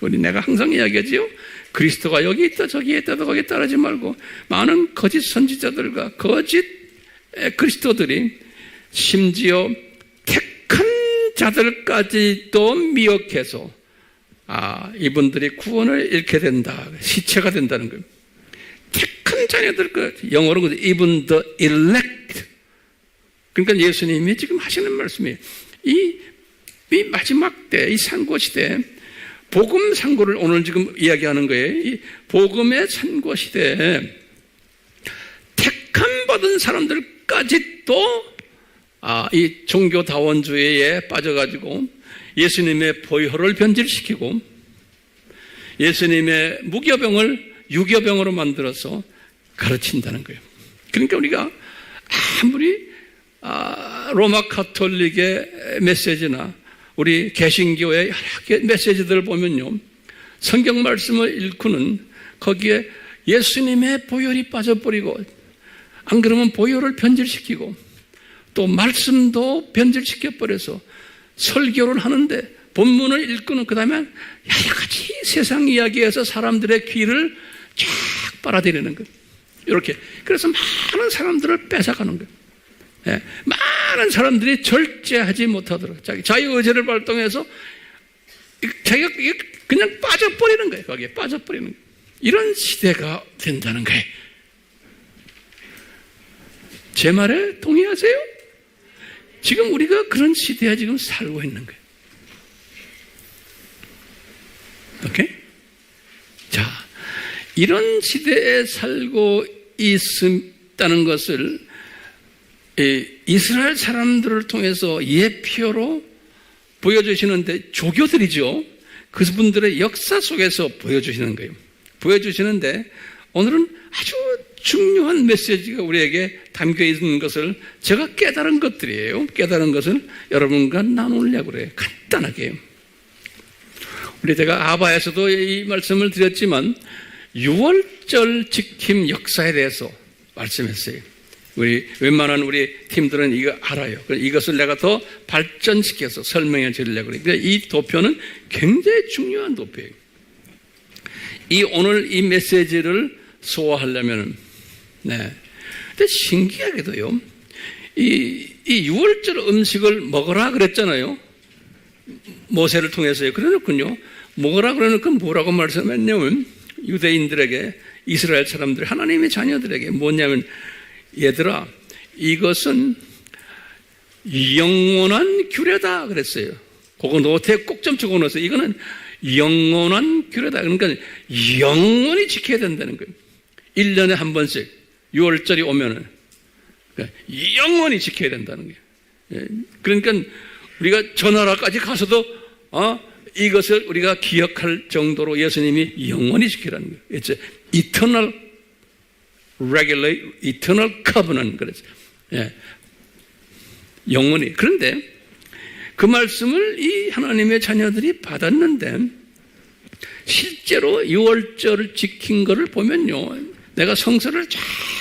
우리 내가 항상 이야기하지요. 그리스도가 여기 있다 저기 있다도 거기에 따르지 말고 많은 거짓 선지자들과 거짓 그리스도들이 심지어 택한 자들까지도 미혹해서 이분들이 구원을 잃게 된다. 시체가 된다는 거예요. 택한 자녀들까지. 영어로 even the elect. 그러니까 예수님이 지금 하시는 말씀이에요. 이 마지막 때, 이 상고시대, 복음 상고를 오늘 지금 이야기하는 거예요. 이 복음의 상고시대에 택함 받은 사람들까지 또 이 종교다원주의에 빠져가지고 예수님의 보혈을 변질시키고 예수님의 무교병을 유교병으로 만들어서 가르친다는 거예요. 그러니까 우리가 아무리 로마 카톨릭의 메시지나 우리 개신교의 여러 개 메시지들을 보면요, 성경 말씀을 읽고는 거기에 예수님의 보혈이 빠져버리고 안 그러면 보혈을 변질시키고 또 말씀도 변질시켜버려서 설교를 하는데 본문을 읽고는 그 다음에 여러 가지 세상 이야기에서 사람들의 귀를 쫙 빨아들이는 거예요. 이렇게. 그래서 많은 사람들을 뺏어가는 거예요. 예, 많은 사람들이 절제하지 못하도록 자기 자유의지를 발동해서 자기가 그냥 빠져버리는 거예요. 거기에 빠져버리는 거예요. 이런 시대가 된다는 거예요. 제 말에 동의하세요? 지금 우리가 그런 시대에 지금 살고 있는 거예요. 오케이? 자, 이런 시대에 살고 있다는 것을 이스라엘 사람들을 통해서 예표로 보여주시는데, 조교들이죠. 그분들의 역사 속에서 보여주시는 거예요. 보여주시는데 오늘은 아주 중요한 메시지가 우리에게 담겨 있는 것을 제가 깨달은 것들이에요. 깨달은 것을 여러분과 나누려고 그래요. 간단하게. 우리 제가 아바에서도 이 말씀을 드렸지만 6월절 지킴 역사에 대해서 말씀했어요. 우리 웬만한 우리 팀들은 이거 알아요. 이것을 내가 더 발전시켜서 설명해 드리려고 그래요. 그러니까 이 도표는 굉장히 중요한 도표예요. 오늘 이 메시지를 소화하려면, 네. 근데 신기하게도요, 이 6월절 음식을 먹어라 그랬잖아요. 모세를 통해서요. 그래놓군요. 먹어라 그러니까 뭐라고 말씀했냐면, 유대인들에게, 이스라엘 사람들, 하나님의 자녀들에게 뭐냐면, 얘들아, 이것은 영원한 규례다 그랬어요. 그거 노트에 꼭 좀 적어 놓으세요. 이거는 영원한 규례다. 그러니까 영원히 지켜야 된다는 거예요. 1년에 한 번씩 6월절이 오면은 영원히 지켜야 된다는 거예요. 그러니까 우리가 저 나라까지 가서도 이것을 우리가 기억할 정도로 예수님이 영원히 지키라는 거예요. It's eternal regulate, eternal covenant 그랬어요. 예. 영원히. 그런데 그 말씀을 이 하나님의 자녀들이 받았는데 실제로 6월절을 지킨 것을 보면요, 내가 성서를 쫙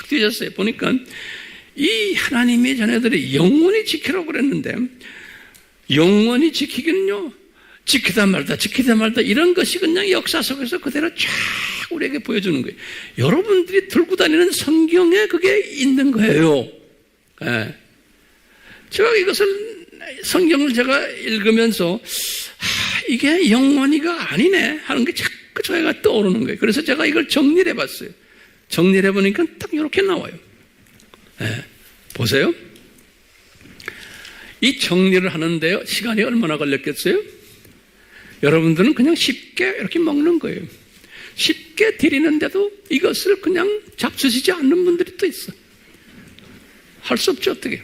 뒤졌어요. 보니까 이 하나님의 자녀들이 영원히 지키라고 그랬는데 영원히 지키기는요, 지키다 말다 이런 것이 그냥 역사 속에서 그대로 쫙 우리에게 보여주는 거예요. 여러분들이 들고 다니는 성경에 그게 있는 거예요. 예. 제가 이것을 성경을 제가 읽으면서 이게 영원히가 아니네 하는 게 자꾸 저희가 떠오르는 거예요. 그래서 제가 이걸 정리를 해봤어요. 정리를 해보니까 딱 이렇게 나와요. 예. 보세요. 이 정리를 하는데요, 시간이 얼마나 걸렸겠어요? 여러분들은 그냥 쉽게 이렇게 먹는 거예요. 쉽게 드리는데도 이것을 그냥 잡수시지 않는 분들이 또 있어. 할 수 없죠, 어떻게.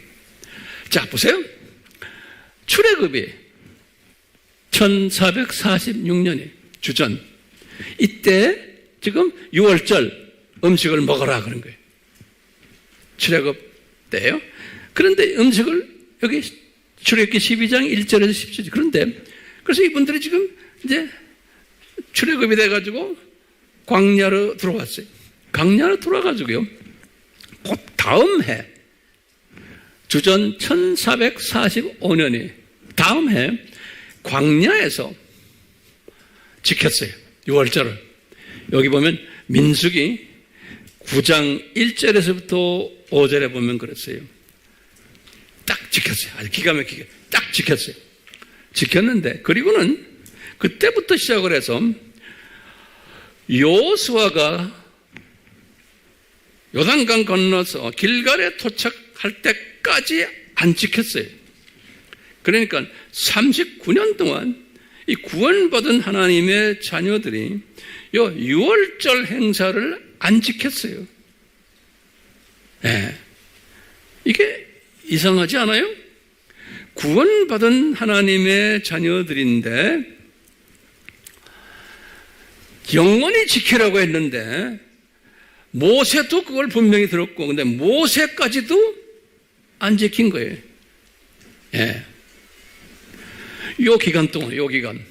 자, 보세요. 출애굽이 1446년에 주전, 이때 지금 6월절 음식을 먹어라 그런 거예요. 출애굽 때예요. 그런데 음식을 여기 출애굽기 12장 1절에서 10절. 그런데 그래서 이분들이 지금 이제 출애굽이 돼가지고 광야로 들어왔어요. 광야로 들어와가지고요, 곧 다음 해 주전 1445년이 다음 해 광야에서 지켰어요. 6월절을. 여기 보면 민수기 9장 1절에서부터 5절에 보면 그랬어요. 딱 지켰어요. 아주 기가 막히게 딱 지켰어요. 지켰는데, 그리고는 그때부터 시작을 해서 여호수아가 요단강 건너서 길갈에 도착할 때까지 안 지켰어요. 그러니까 39년 동안 이 구원받은 하나님의 자녀들이 요 6월절 행사를 안 지켰어요. 네. 이게 이상하지 않아요? 구원받은 하나님의 자녀들인데 영원히 지키라고 했는데 모세도 그걸 분명히 들었고, 근데 모세까지도 안 지킨 거예요. 예. 요 기간 동안, 요 기간.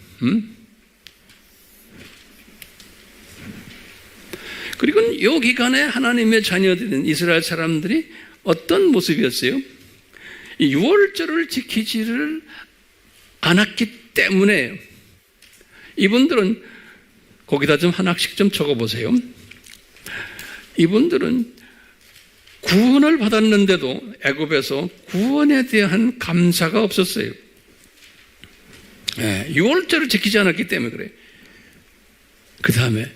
그리고 요 기간에 하나님의 자녀들인 이스라엘 사람들이 어떤 모습이었어요? 이 6월절을 지키지를 않았기 때문에 이분들은 거기다 좀 하나씩 좀 적어보세요. 이분들은 구원을 받았는데도 애굽에서 구원에 대한 감사가 없었어요. 6월절을 지키지 않았기 때문에 그래요. 그 다음에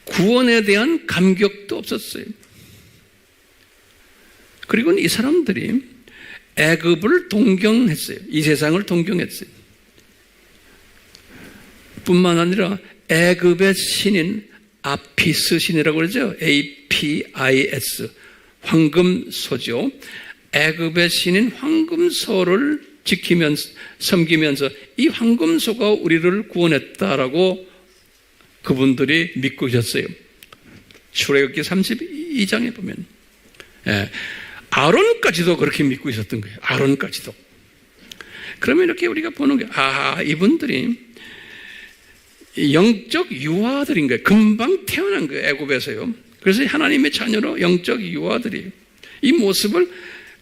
구원에 대한 감격도 없었어요. 그리고 이 사람들이 애굽을 동경했어요. 이 세상을 동경했어요. 뿐만 아니라 애굽의 신인 아피스 신이라고 그러죠. APIS, 황금소죠. 애굽의 신인 황금소를 지키면서 섬기면서 이 황금소가 우리를 구원했다라고 그분들이 믿고 계셨어요. 출애굽기 32장에 보면 아론까지도 그렇게 믿고 있었던 거예요. 아론까지도. 그러면 이렇게 우리가 보는 게 이분들이 영적 유아들인 거예요. 금방 태어난 거예요. 애굽에서요. 그래서 하나님의 자녀로 영적 유아들이 이 모습을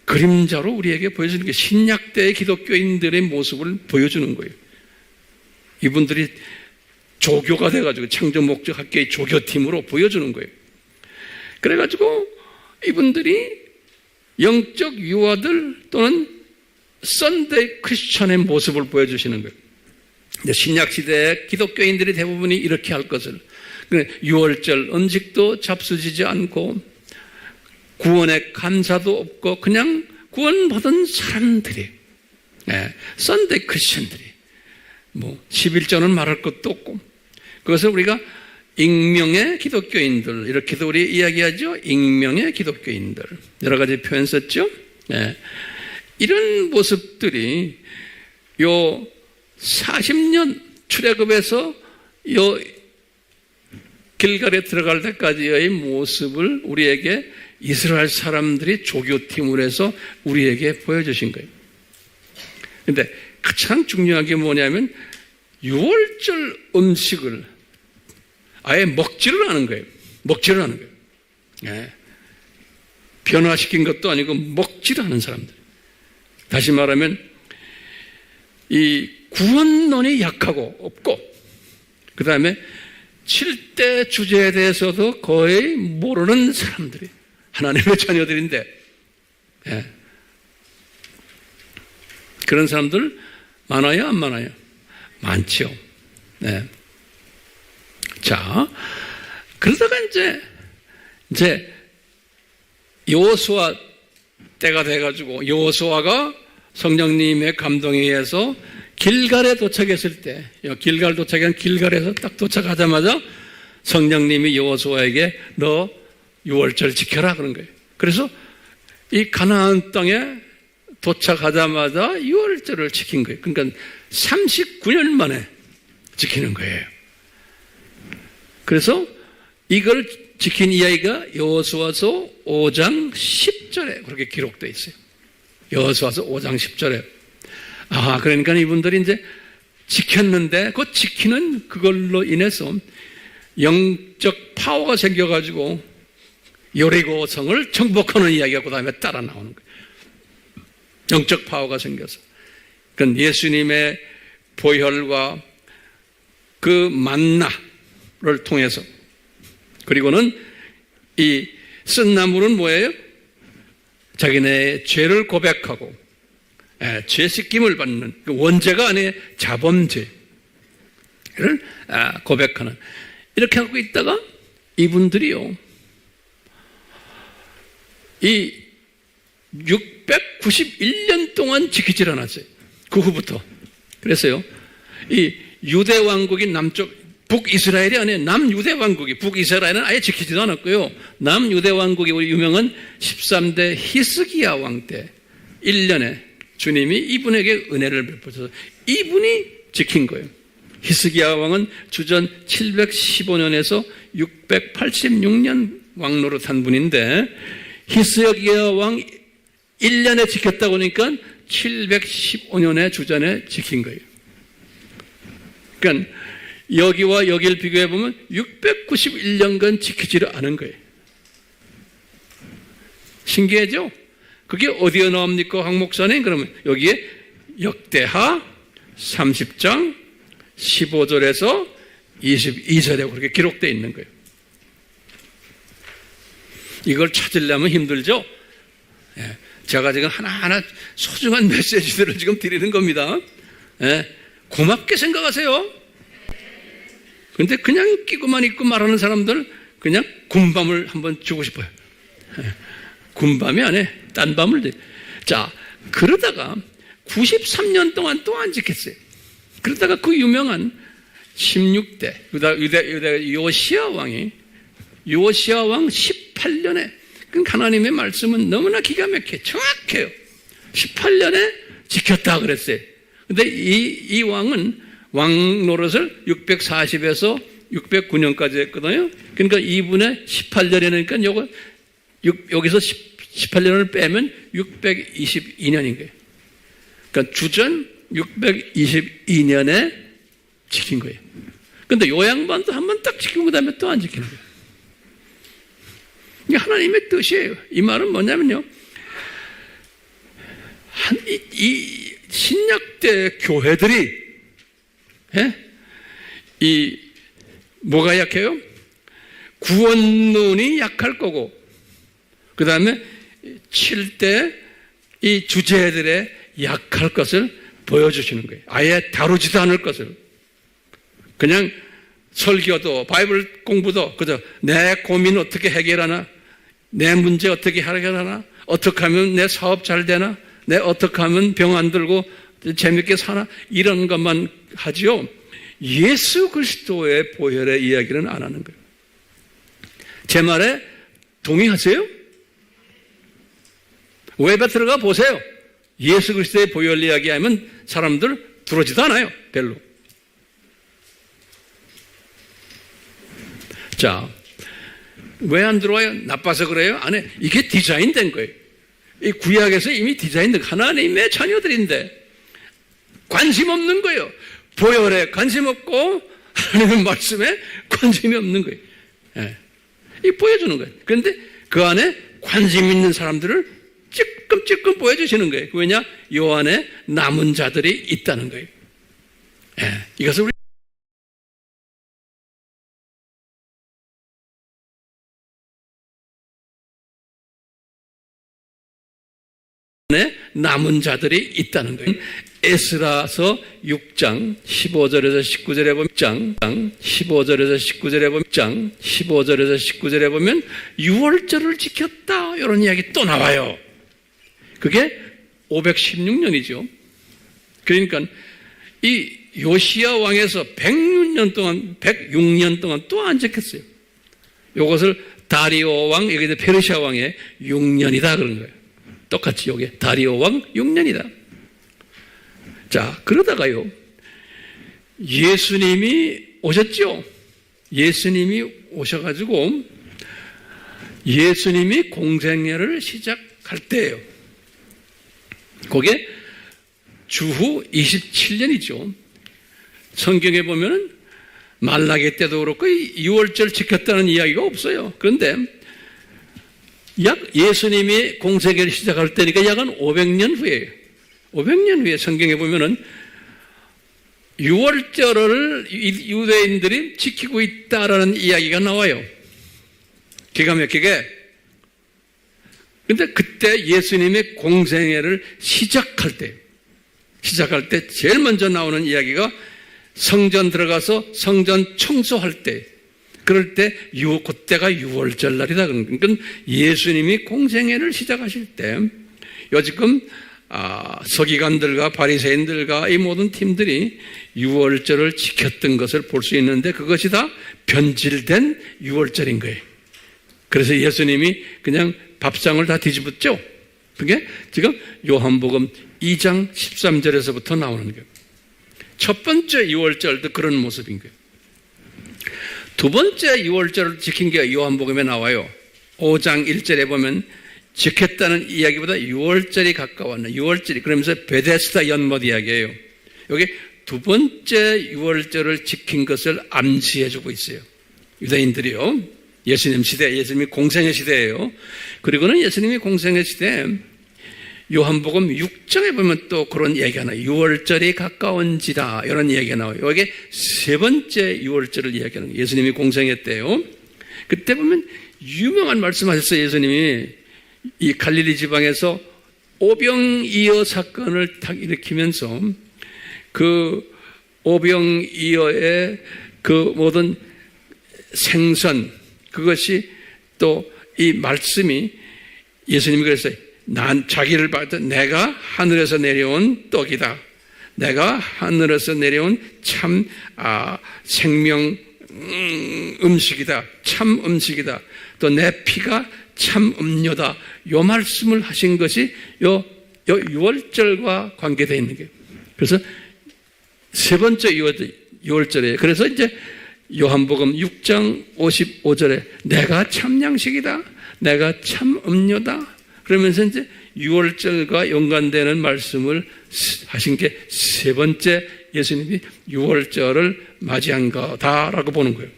그림자로 우리에게 보여주는 게 신약 때의 기독교인들의 모습을 보여주는 거예요. 이분들이 조교가 돼가지고 창조목적학교의 조교팀으로 보여주는 거예요. 그래가지고 이분들이 영적 유아들 또는 썬데이 크리스천의 모습을 보여주시는 거예요. 신약 시대의 기독교인들이 대부분이 이렇게 할 것을, 6월절 음식도 잡수지지 않고 구원의 감사도 없고 그냥 구원받은 사람들이, 썬데이 크리스천들이 11조는 말할 것도 없고, 그것을 우리가 익명의 기독교인들, 이렇게도 우리 이야기하죠. 익명의 기독교인들, 여러 가지 표현 썼죠. 이런 모습들이 요 40년 출애굽에서 요 길갈에 들어갈 때까지의 모습을 우리에게 이스라엘 사람들이 조교팀을 해서 우리에게 보여주신 거예요. 그런데 가장 중요한 게 뭐냐면 6월절 음식을 아예 먹지를 않은 거예요. 먹지를 않은 거예요. 변화시킨 것도 아니고 먹지를 않은 사람들. 다시 말하면 이 구원론이 약하고 없고, 그 다음에 7대 주제에 대해서도 거의 모르는 사람들이 하나님의 자녀들인데, 그런 사람들 많아요, 안 많아요? 많죠. 자, 그러다가 이제 여호수아 때가 돼가지고 여호수아가 성령님의 감동에 의해서 길갈에 도착했을 때, 길갈 도착한 길갈에서 딱 도착하자마자 성령님이 여호수아에게 너 6월절 지켜라 그런 거예요. 그래서 이 가나안 땅에 도착하자마자 6월절을 지킨 거예요. 그러니까 39년 만에 지키는 거예요. 그래서 이걸 지킨 이야기가 여호수아서 5장 10절에 그렇게 기록되어 있어요. 여호수아서 5장 10절에. 그러니까 이분들이 이제 지켰는데 그 지키는 그걸로 인해서 영적 파워가 생겨가지고 여리고성을 정복하는 이야기가 그 다음에 따라 나오는 거예요. 영적 파워가 생겨서. 그러니까 예수님의 보혈과 그 만나를 통해서, 그리고는 이 쓴 나물은 뭐예요? 자기네의 죄를 고백하고 죄 씻김을 받는 원죄가 아니에요. 자범죄를 고백하는, 이렇게 하고 있다가 이분들이요, 이 691년 동안 지키질 않았어요. 그 후부터. 그래서요, 이 유대 왕국이 남쪽, 북이스라엘이 아니에요. 남유대 왕국이, 북이스라엘은 아예 지키지도 않았고요. 남유대 왕국이 우리 유명한 13대 히스기야 왕 때 1년에 주님이 이분에게 은혜를 베푸셔서 이분이 지킨 거예요. 히스기야 왕은 주전 715년에서 686년 왕노릇한 분인데, 히스기야 왕 1년에 지켰다고 하니까 715년에 주전에 지킨 거예요. 그러니까 여기와 여기를 비교해 보면 691년간 지키지를 않은 거예요. 신기하죠? 그게 어디에 나옵니까, 황 목사님? 그러면 여기에 역대하 30장 15절에서 22절에 그렇게 기록되어 있는 거예요. 이걸 찾으려면 힘들죠? 제가 지금 하나하나 소중한 메시지들을 지금 드리는 겁니다. 고맙게 생각하세요. 근데 그냥 끼고만 있고 말하는 사람들 그냥 군밤을 한번 주고 싶어요. 군밤이 아니에요. 딴 밤을. 자, 그러다가 93년 동안 또 안 지켰어요. 그러다가 그 유명한 16대 유대 요시야 왕이, 요시야 왕 18년에, 하나님의 말씀은 너무나 기가 막혀요. 정확해요. 18년에 지켰다 그랬어요. 근데 이 왕은 왕 노릇을 640에서 609년까지 했거든요. 그러니까 이분의 18년이니까 여기서 18년을 빼면 622년인 거예요. 그러니까 주전 622년에 지킨 거예요. 근데 요 양반도 한번 딱 지키고 그 다음에 또 안 지키는 거예요. 이게 하나님의 뜻이에요. 이 말은 뭐냐면요, 이 신약 때 교회들이 뭐가 약해요? 구원론이 약할 거고, 그 다음에 칠 때 이 주제들의 약할 것을 보여주시는 거예요. 아예 다루지도 않을 것을. 그냥 설교도, 바이블 공부도 그저 내 고민 어떻게 해결하나, 내 문제 어떻게 해결하나, 어떻게 하면 내 사업 잘 되나, 내 어떻게 하면 병 안 들고 재밌게 사나, 이런 것만 하지요. 예수 그리스도의 보혈의 이야기는 안 하는 거예요. 제 말에 동의하세요? 웹에 들어가 보세요. 예수 그리스도의 보혈 이야기하면 사람들 들어오지도 않아요. 별로. 자, 왜 안 들어와요? 나빠서 그래요? 안 해. 이게 디자인된 거예요. 이 구약에서 이미 디자인된, 하나님의 자녀들인데 관심 없는 거예요. 보혈에 관심 없고 하나님의 말씀에 관심이 없는 거예요. 이 보여주는 거예요. 그런데 그 안에 관심 있는 사람들을 찔끔찔끔 보여주시는 거예요. 왜냐? 요 안에 남은 자들이 있다는 거예요. 이것을 우리 남은 자들이 있다는 거예요. 에스라서 6장 15절에서 19절에 보면 15절에서 19절에 보면 15절에서 19절에 보면 6월절을 지켰다, 이런 이야기 또 나와요. 그게 516년이죠. 그러니까 이 요시야 왕에서 106년 동안 또 안 지켰어요. 이것을 다리오 왕, 여기 페르시아 왕의 6년이다 그런 거예요. 똑같이 여기 다리오 왕 6년이다. 자, 그러다가요, 예수님이 오셨죠? 예수님이 오셔가지고 예수님이 공생애를 시작할 때예요. 그게 주후 27년이죠. 성경에 보면은 말라기 때도 그렇고 6월절 지켰다는 이야기가 없어요. 그런데 약 예수님이 공생애를 시작할 때니까 약 한 500년 후에요. 500년 후에 성경에 보면은 6월절을 유대인들이 지키고 있다라는 이야기가 나와요. 기가 막히게. 근데 그때 예수님의 공생애를 시작할 때, 시작할 때 제일 먼저 나오는 이야기가 성전 들어가서 성전 청소할 때, 그럴 때 그때가 6월절 날이다. 그러니까 예수님이 공생애를 시작하실 때 요지금 서기관들과 바리새인들과 이 모든 팀들이 6월절을 지켰던 것을 볼 수 있는데 그것이 다 변질된 6월절인 거예요. 그래서 예수님이 그냥 밥상을 다 뒤집었죠. 그게 지금 요한복음 2장 13절에서부터 나오는 거예요. 첫 번째 6월절도 그런 모습인 거예요. 두 번째 6월절을 지킨 게 요한복음에 나와요. 5장 1절에 보면 지켰다는 이야기보다 6월절이 가까웠네. 6월절이 그러면서 베데스다 연못 이야기예요. 여기 두 번째 6월절을 지킨 것을 암시해주고 있어요. 유대인들이요. 예수님 시대, 예수님이 공생의 시대예요. 그리고는 예수님이 공생의 시대 요한복음 6장에 보면 또 그런 얘기가 나와요. 6월절이 가까운지라 이런 얘기가 나와요. 여기 세 번째 6월절을 이야기하는 거예요. 예수님이 공생했대요. 그때 보면 유명한 말씀하셨어요. 예수님이 이 갈릴리 지방에서 오병이어 사건을 딱 일으키면서 그 오병이어의 그 모든 생선, 그것이 또 이 말씀이 예수님이 그랬어요. 자기를 받아 내가 하늘에서 내려온 떡이다. 내가 하늘에서 내려온 참 생명 음식이다. 참 음식이다. 또 내 피가 참 음료다. 요 말씀을 하신 것이 요 6월절과 관계되어 있는 거예요. 그래서 세 번째 6월절이에요. 그래서 이제 요한복음 6장 55절에 내가 참 양식이다. 내가 참 음료다. 그러면서 이제 6월절과 연관되는 말씀을 하신 게 세 번째 예수님이 6월절을 맞이한 거다라고 보는 거예요.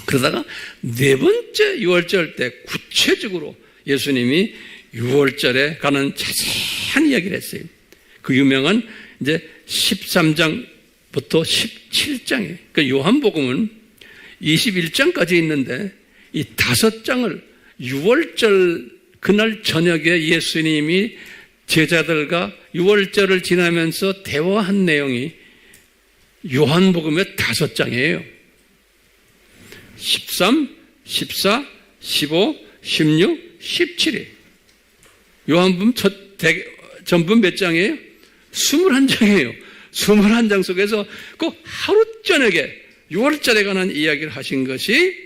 그러다가 네 번째 6월절 때 구체적으로 예수님이 6월절에 관한 자세한 이야기를 했어요. 그 유명한 이제 13장부터 17장이에요. 그러니까 요한복음은 21장까지 있는데 이 5장을 6월절 그날 저녁에 예수님이 제자들과 6월절을 지나면서 대화한 내용이 요한복음의 5장이에요. 13, 14, 15, 16, 17이에요. 요한복음 전부 몇 장이에요? 21장이에요. 21장 속에서 그 하루 저녁에 6월절에 관한 이야기를 하신 것이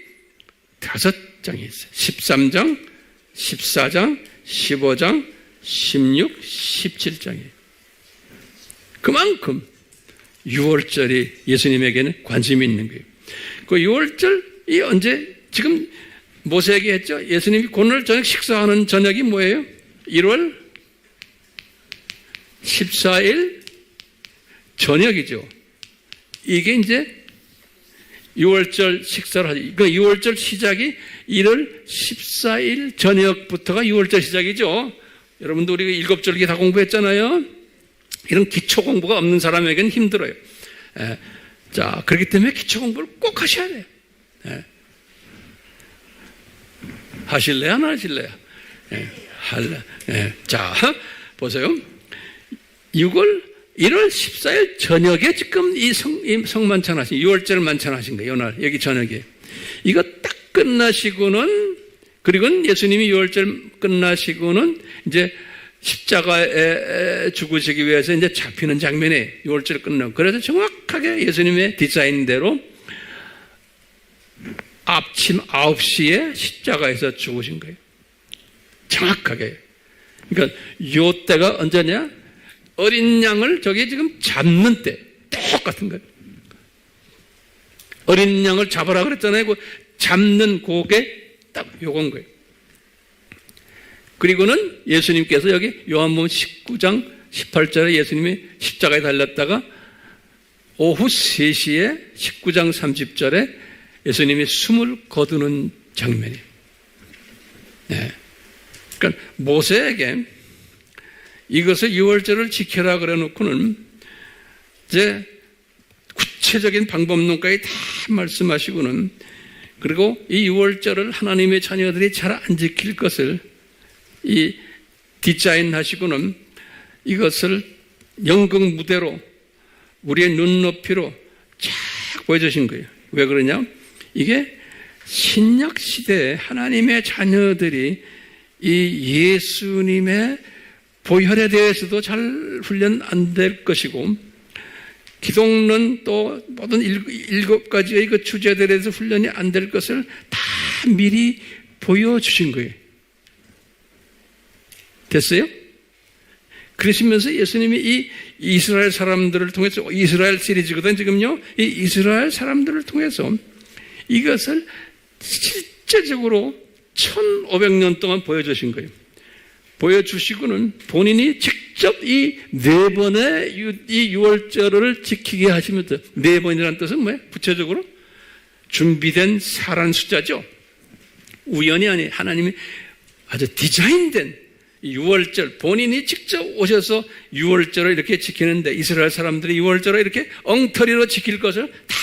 5장이 있어요. 13장, 14장, 15장, 16, 17장이에요. 그만큼 6월절이 예수님에게는 관심이 있는 거예요. 그 6월절이 언제, 지금 모세에게 했죠? 예수님이 오늘 저녁 식사하는 저녁이 뭐예요? 1월 14일 저녁이죠. 이게 이제 6월절 식사를 하죠. 그 6월절 시작이 1월 14일 저녁부터가 6월절 시작이죠. 여러분도 우리가 일곱절기 다 공부했잖아요. 이런 기초 공부가 없는 사람에게는 힘들어요. 자, 그렇기 때문에 기초 공부를 꼭 하셔야 돼요. 하실래요? 안 하실래요? 자, 보세요. 1월 14일 저녁에 지금 이 성만찬 하신, 6월절 만찬하신 거예요. 이날, 여기 저녁에. 이거 딱 끝나시고는, 그리고 예수님이 6월절 끝나시고는 이제 십자가에 죽으시기 위해서 이제 잡히는 장면에 6월절 끝나고. 그래서 정확하게 예수님의 디자인대로 아침 9시에 십자가에서 죽으신 거예요. 정확하게. 그러니까 요 때가 언제냐? 어린 양을 저기 지금 잡는 때 똑같은 거예요. 어린 양을 잡으라 그랬잖아요. 그 잡는 그게 딱 요건 거예요. 그리고는 예수님께서 여기 요한복음 19장 18절에 예수님이 십자가에 달렸다가 오후 3시에 19장 30절에 예수님이 숨을 거두는 장면이에요. 네. 그러니까 모세에게 이것을 6월절을 지켜라 그래 놓고는 이제 구체적인 방법론까지 다 말씀하시고는, 그리고 이 6월절을 하나님의 자녀들이 잘 안 지킬 것을 이 디자인 하시고는 이것을 연극 무대로 우리의 눈높이로 쫙 보여주신 거예요. 왜 그러냐? 이게 신약 시대에 하나님의 자녀들이 이 예수님의 보혈에 대해서도 잘 훈련 안 될 것이고, 기독론 또 모든 7가지의 그 주제들에 대해서 훈련이 안 될 것을 다 미리 보여주신 거예요. 됐어요? 그러시면서 예수님이 이 이스라엘 사람들을 통해서, 이스라엘 시리즈거든 지금요, 이 이스라엘 사람들을 통해서 이것을 실제적으로 1500년 동안 보여주신 거예요. 보여주시고는 본인이 직접 이 4번의 이 유월절을 지키게 하시면서, 4번이라는 뜻은 뭐예요? 구체적으로 준비된 살한 숫자죠. 우연이 아니 하나님이 아주 디자인된 유월절, 본인이 직접 오셔서 유월절을 이렇게 지키는데, 이스라엘 사람들이 유월절을 이렇게 엉터리로 지킬 것을 다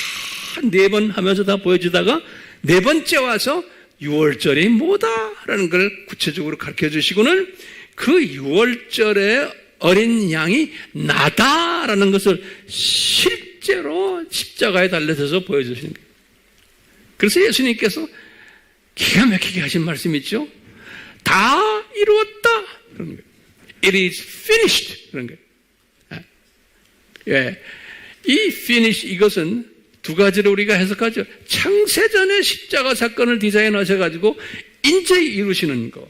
4번 하면서 다 보여주다가 4번째 와서 유월절이 뭐다라는 걸 구체적으로 가르쳐 주시고는 그 유월절의 어린 양이 나다라는 것을 실제로 십자가에 달려서 보여주시는 거예요. 그래서 예수님께서 기가 막히게 하신 말씀이 있죠. 다 이루었다. 그런 거예요. It is finished. 그런 거예요. 예. 이 finish, 이것은 2가지로 우리가 해석하죠. 창세전에 십자가 사건을 디자인하셔가지고 인제 이루시는 거.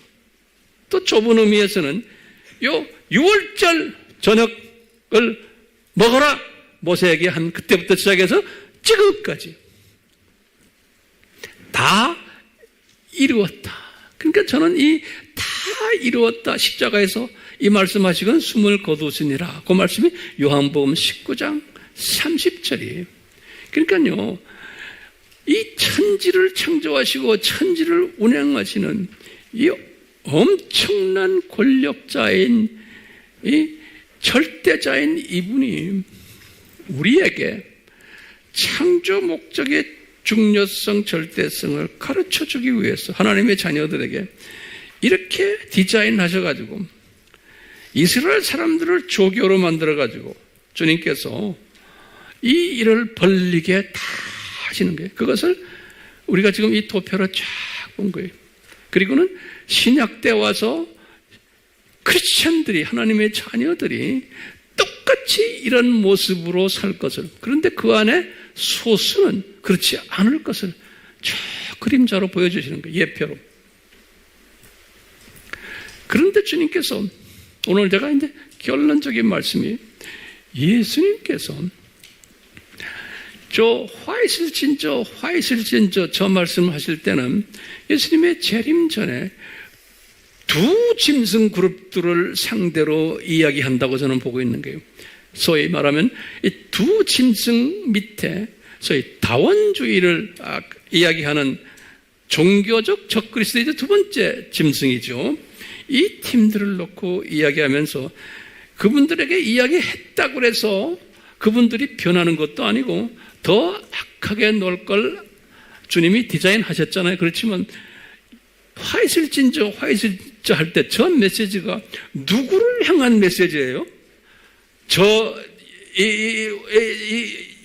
또 좁은 의미에서는 요 6월절 저녁을 먹어라 모세에게 한 그때부터 시작해서 지금까지 다 이루었다. 그러니까 저는 이 다 이루었다 십자가에서 이 말씀하시건 숨을 거두시니라. 그 말씀이 요한복음 19장 30절이에요. 그러니까요, 이 천지를 창조하시고 천지를 운행하시는 이 엄청난 권력자인, 이 절대자인 이분이 우리에게 창조 목적의 중요성, 절대성을 가르쳐 주기 위해서 하나님의 자녀들에게 이렇게 디자인하셔가지고 이스라엘 사람들을 조교로 만들어가지고 주님께서 이 일을 벌리게 다 하시는 거예요. 그것을 우리가 지금 이 도표로 쫙 본 거예요. 그리고는 신약 때 와서 크리스천들이, 하나님의 자녀들이 똑같이 이런 모습으로 살 것을, 그런데 그 안에 소수는 그렇지 않을 것을 쭉 그림자로 보여주시는 거예요. 예표로. 그런데 주님께서 오늘 제가 이제 결론적인 말씀이, 예수님께서 화이슬진저 저 말씀하실 때는 예수님의 재림 전에 2 짐승 그룹들을 상대로 이야기한다고 저는 보고 있는 거예요. 소위 말하면 이 2 짐승 밑에 소위 다원주의를 이야기하는 종교적 적그리스도의 2번째 짐승이죠. 이 팀들을 놓고 이야기하면서 그분들에게 이야기했다고 해서 그분들이 변하는 것도 아니고 더 악하게 놀 걸 주님이 디자인하셨잖아요. 그렇지만 화이슬진저 할 때 저 메시지가 누구를 향한 메시지예요?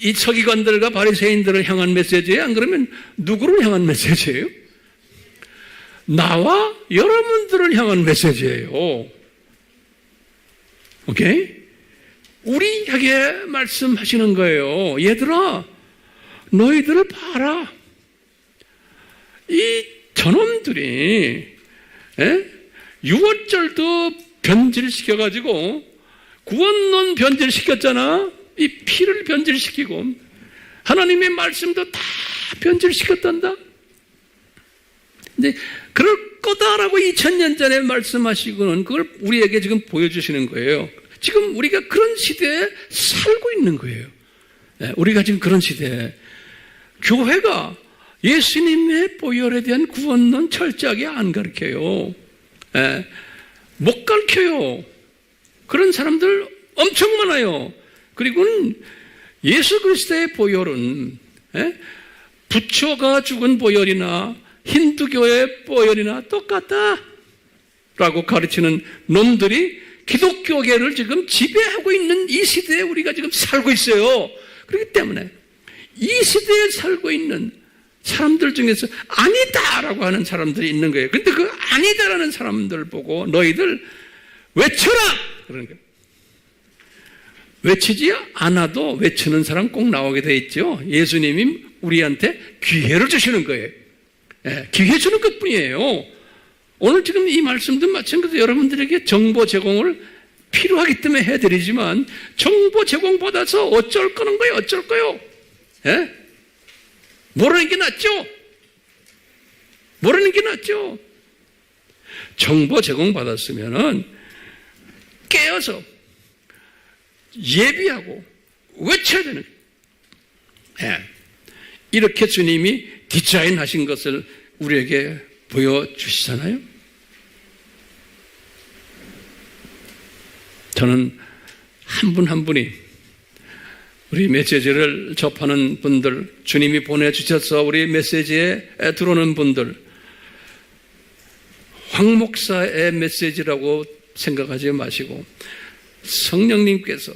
이 서기관들과 바리새인들을 향한 메시지예요? 안 그러면 누구를 향한 메시지예요? 나와 여러분들을 향한 메시지예요. 오케이? 우리에게 말씀하시는 거예요. 얘들아, 너희들을 봐라. 이 저놈들이 유월절도 변질시켜가지고 구원론 변질시켰잖아. 이 피를 변질시키고 하나님의 말씀도 다 변질시켰단다. 근데 그럴 거다라고 2000년 전에 말씀하시고는 그걸 우리에게 지금 보여주시는 거예요. 지금 우리가 그런 시대에 살고 있는 거예요. 우리가 지금 그런 시대에 교회가 예수님의 보혈에 대한 구원론 철저하게 안 가르쳐요. 못 가르쳐요. 그런 사람들 엄청 많아요. 그리고는 예수 그리스도의 보혈은 부처가 죽은 보혈이나 힌두교의 보혈이나 똑같다 라고 가르치는 놈들이 기독교계를 지금 지배하고 있는 이 시대에 우리가 지금 살고 있어요. 그렇기 때문에 이 시대에 살고 있는 사람들 중에서 아니다라고 하는 사람들이 있는 거예요. 근데 그 아니다라는 사람들 보고 너희들 외쳐라! 그러는 거예요. 외치지 않아도 외치는 사람 꼭 나오게 돼 있죠. 예수님이 우리한테 기회를 주시는 거예요. 예, 기회 주는 것 뿐이에요. 오늘 지금 이 말씀도 마찬가지로 여러분들에게 정보 제공을 필요하기 때문에 해드리지만 정보 제공받아서 어쩔 거는 거예요? 어쩔 거요? 예? 모르는 게 낫죠? 모르는 게 낫죠? 정보 제공받았으면은 깨어서 예비하고 외쳐야 되는 거예요. 예. 이렇게 주님이 디자인하신 것을 우리에게 보여주시잖아요. 저는 한 분 한 분이 우리 메시지를 접하는 분들, 주님이 보내주셔서 우리 메시지에 들어오는 분들, 황 목사의 메시지라고 생각하지 마시고 성령님께서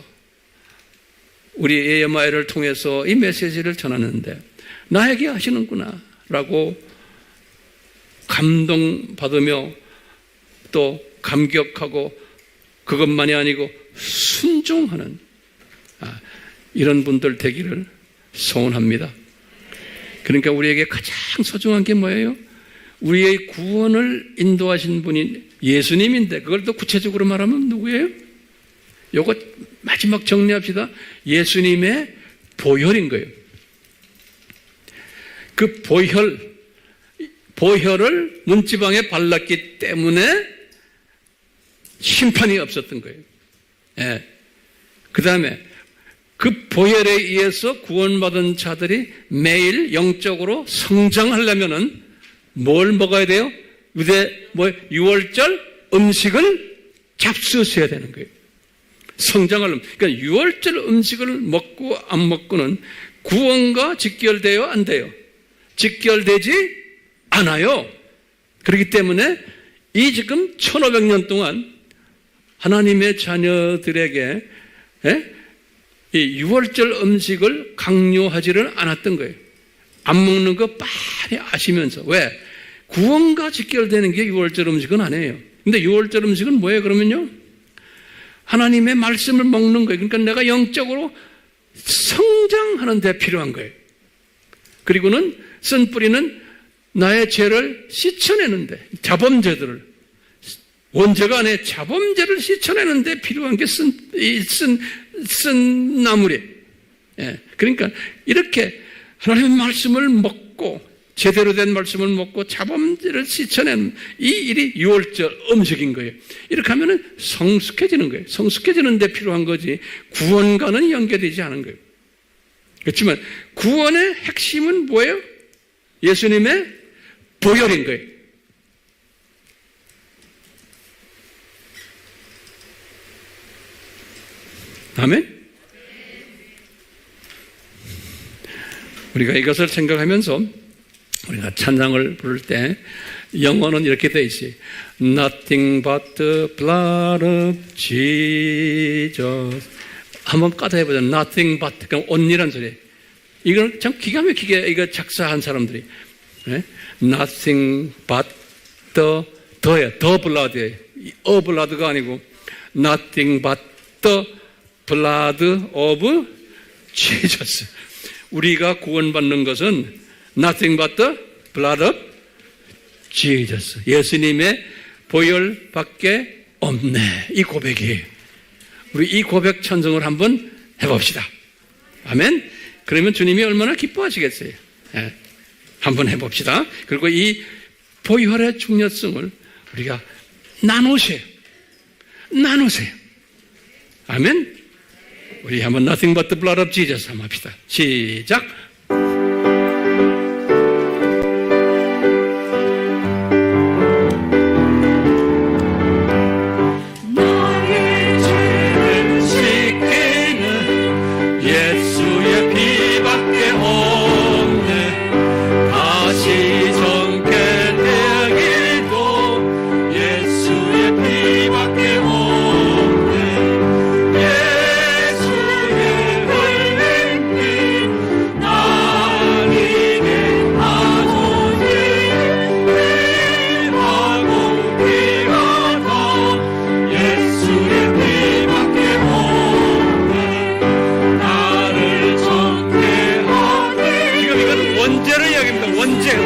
우리 AMI를 통해서 이 메시지를 전하는데 나에게 하시는구나 라고 감동받으며 또 감격하고 그것만이 아니고 순종하는 이런 분들 되기를 소원합니다. 그러니까 우리에게 가장 소중한 게 뭐예요? 우리의 구원을 인도하신 분이 예수님인데 그걸 또 구체적으로 말하면 누구예요? 요거 마지막 정리합시다. 예수님의 보혈인 거예요. 그 보혈을 문지방에 발랐기 때문에 심판이 없었던 거예요. 예. 그 다음에 그 보혈에 의해서 구원받은 자들이 매일 영적으로 성장하려면은 뭘 먹어야 돼요? 유월절 음식을 잡수셔야 되는 거예요. 성장하려면. 그러니까 유월절 음식을 먹고 안 먹고는 구원과 직결돼요? 안 돼요? 직결되지 않아요. 그렇기 때문에 이 지금 1500년 동안 하나님의 자녀들에게 이 유월절 음식을 강요하지를 않았던 거예요. 안 먹는 거 빨리 아시면서. 왜? 구원과 직결되는 게 유월절 음식은 아니에요. 근데 유월절 음식은 뭐예요 그러면요? 하나님의 말씀을 먹는 거예요. 그러니까 내가 영적으로 성장하는 데 필요한 거예요. 그리고는 쓴 뿌리는 나의 죄를 씻어내는데 자범죄들을 원죄가 아니라 자범죄를 씻어내는데 필요한 게 쓴 나물이에요. 예. 그러니까 이렇게 하나님의 말씀을 먹고 제대로 된 말씀을 먹고 자범죄를 씻어내는 이 일이 유월절 음식인 거예요. 이렇게 하면은 성숙해지는 거예요. 성숙해지는 데 필요한 거지 구원과는 연결되지 않은 거예요. 그렇지만 구원의 핵심은 뭐예요? 예수님의 보혈인 거예요. 아멘? 우리가 이것을 생각하면서 우리가 찬양을 부를 때 영어는 이렇게 돼 있어요. Nothing but the blood of Jesus. 한번 까다 해보자. Nothing but. 그럼 only란 소리. 이걸 참 기가 막히게 이거 작사한 사람들이. 네? Nothing but the예요. The blood예요. A blood가 아니고 Nothing but the blood of Jesus. 우리가 구원받는 것은 nothing but the blood of Jesus. 예수님의 보혈밖에 없네. 이 고백이에요. 우리 이 고백 찬송을 한번 해봅시다. 아멘. 그러면 주님이 얼마나 기뻐하시겠어요. 네. 한번 해봅시다. 그리고 이 보혈의 중요성을 우리가 나누세요. 아멘. 우리 한번 nothing but the blood of Jesus 한번 합시다. 시작. 나의 죄를 씻기는 예수의 피밖에 없네. 다시 정케 되기도 예수의 피밖에 없네. 원죄를 이야기합니다. 원죄.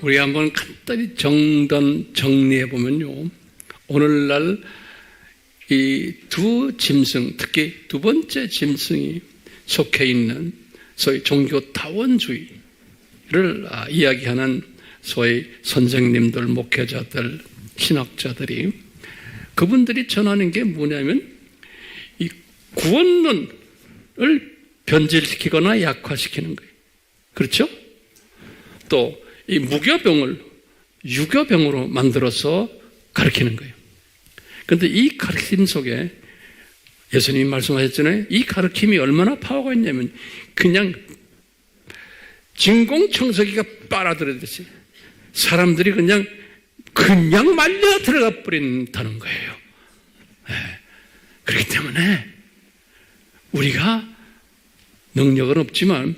우리 한번 간단히 정리해 보면요, 오늘날 이 두 짐승, 특히 두 번째 짐승이 속해 있는 소위 종교다원주의를 이야기하는 소위 선생님들, 목회자들, 신학자들이, 그분들이 전하는 게 뭐냐면 이 구원론을 변질시키거나 약화시키는 거예요. 그렇죠? 또 이 무교병을 유교병으로 만들어서 가르치는 거예요. 그런데 이 가르침 속에 예수님이 말씀하셨잖아요. 이 가르침이 얼마나 파워가 있냐면 그냥 진공청소기가 빨아들여듯이 사람들이 그냥 말려 들어가 버린다는 거예요. 네. 그렇기 때문에 우리가 능력은 없지만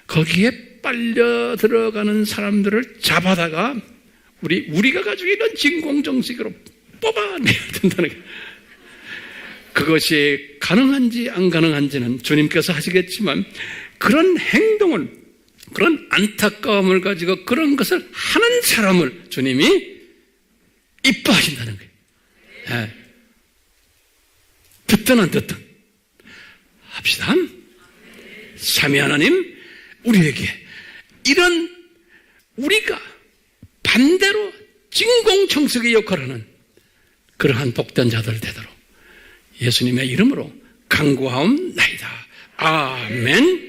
거기에 빨려 들어가는 사람들을 잡아다가 우리가 가지고 있는 진공청소기로 뽑아내야 된다는 거예요. 그것이 가능한지 안 가능한지는 주님께서 하시겠지만, 그런 행동을, 그런 안타까움을 가지고 그런 것을 하는 사람을 주님이 이뻐하신다는 거예요. 네. 듣든 안 듣든 합시다. 삼위 하나님, 우리에게 이런 우리가 반대로 진공청소기 역할을 하는 그러한 복된 자들 되도록 예수님의 이름으로 간구하옵나이다. 아멘.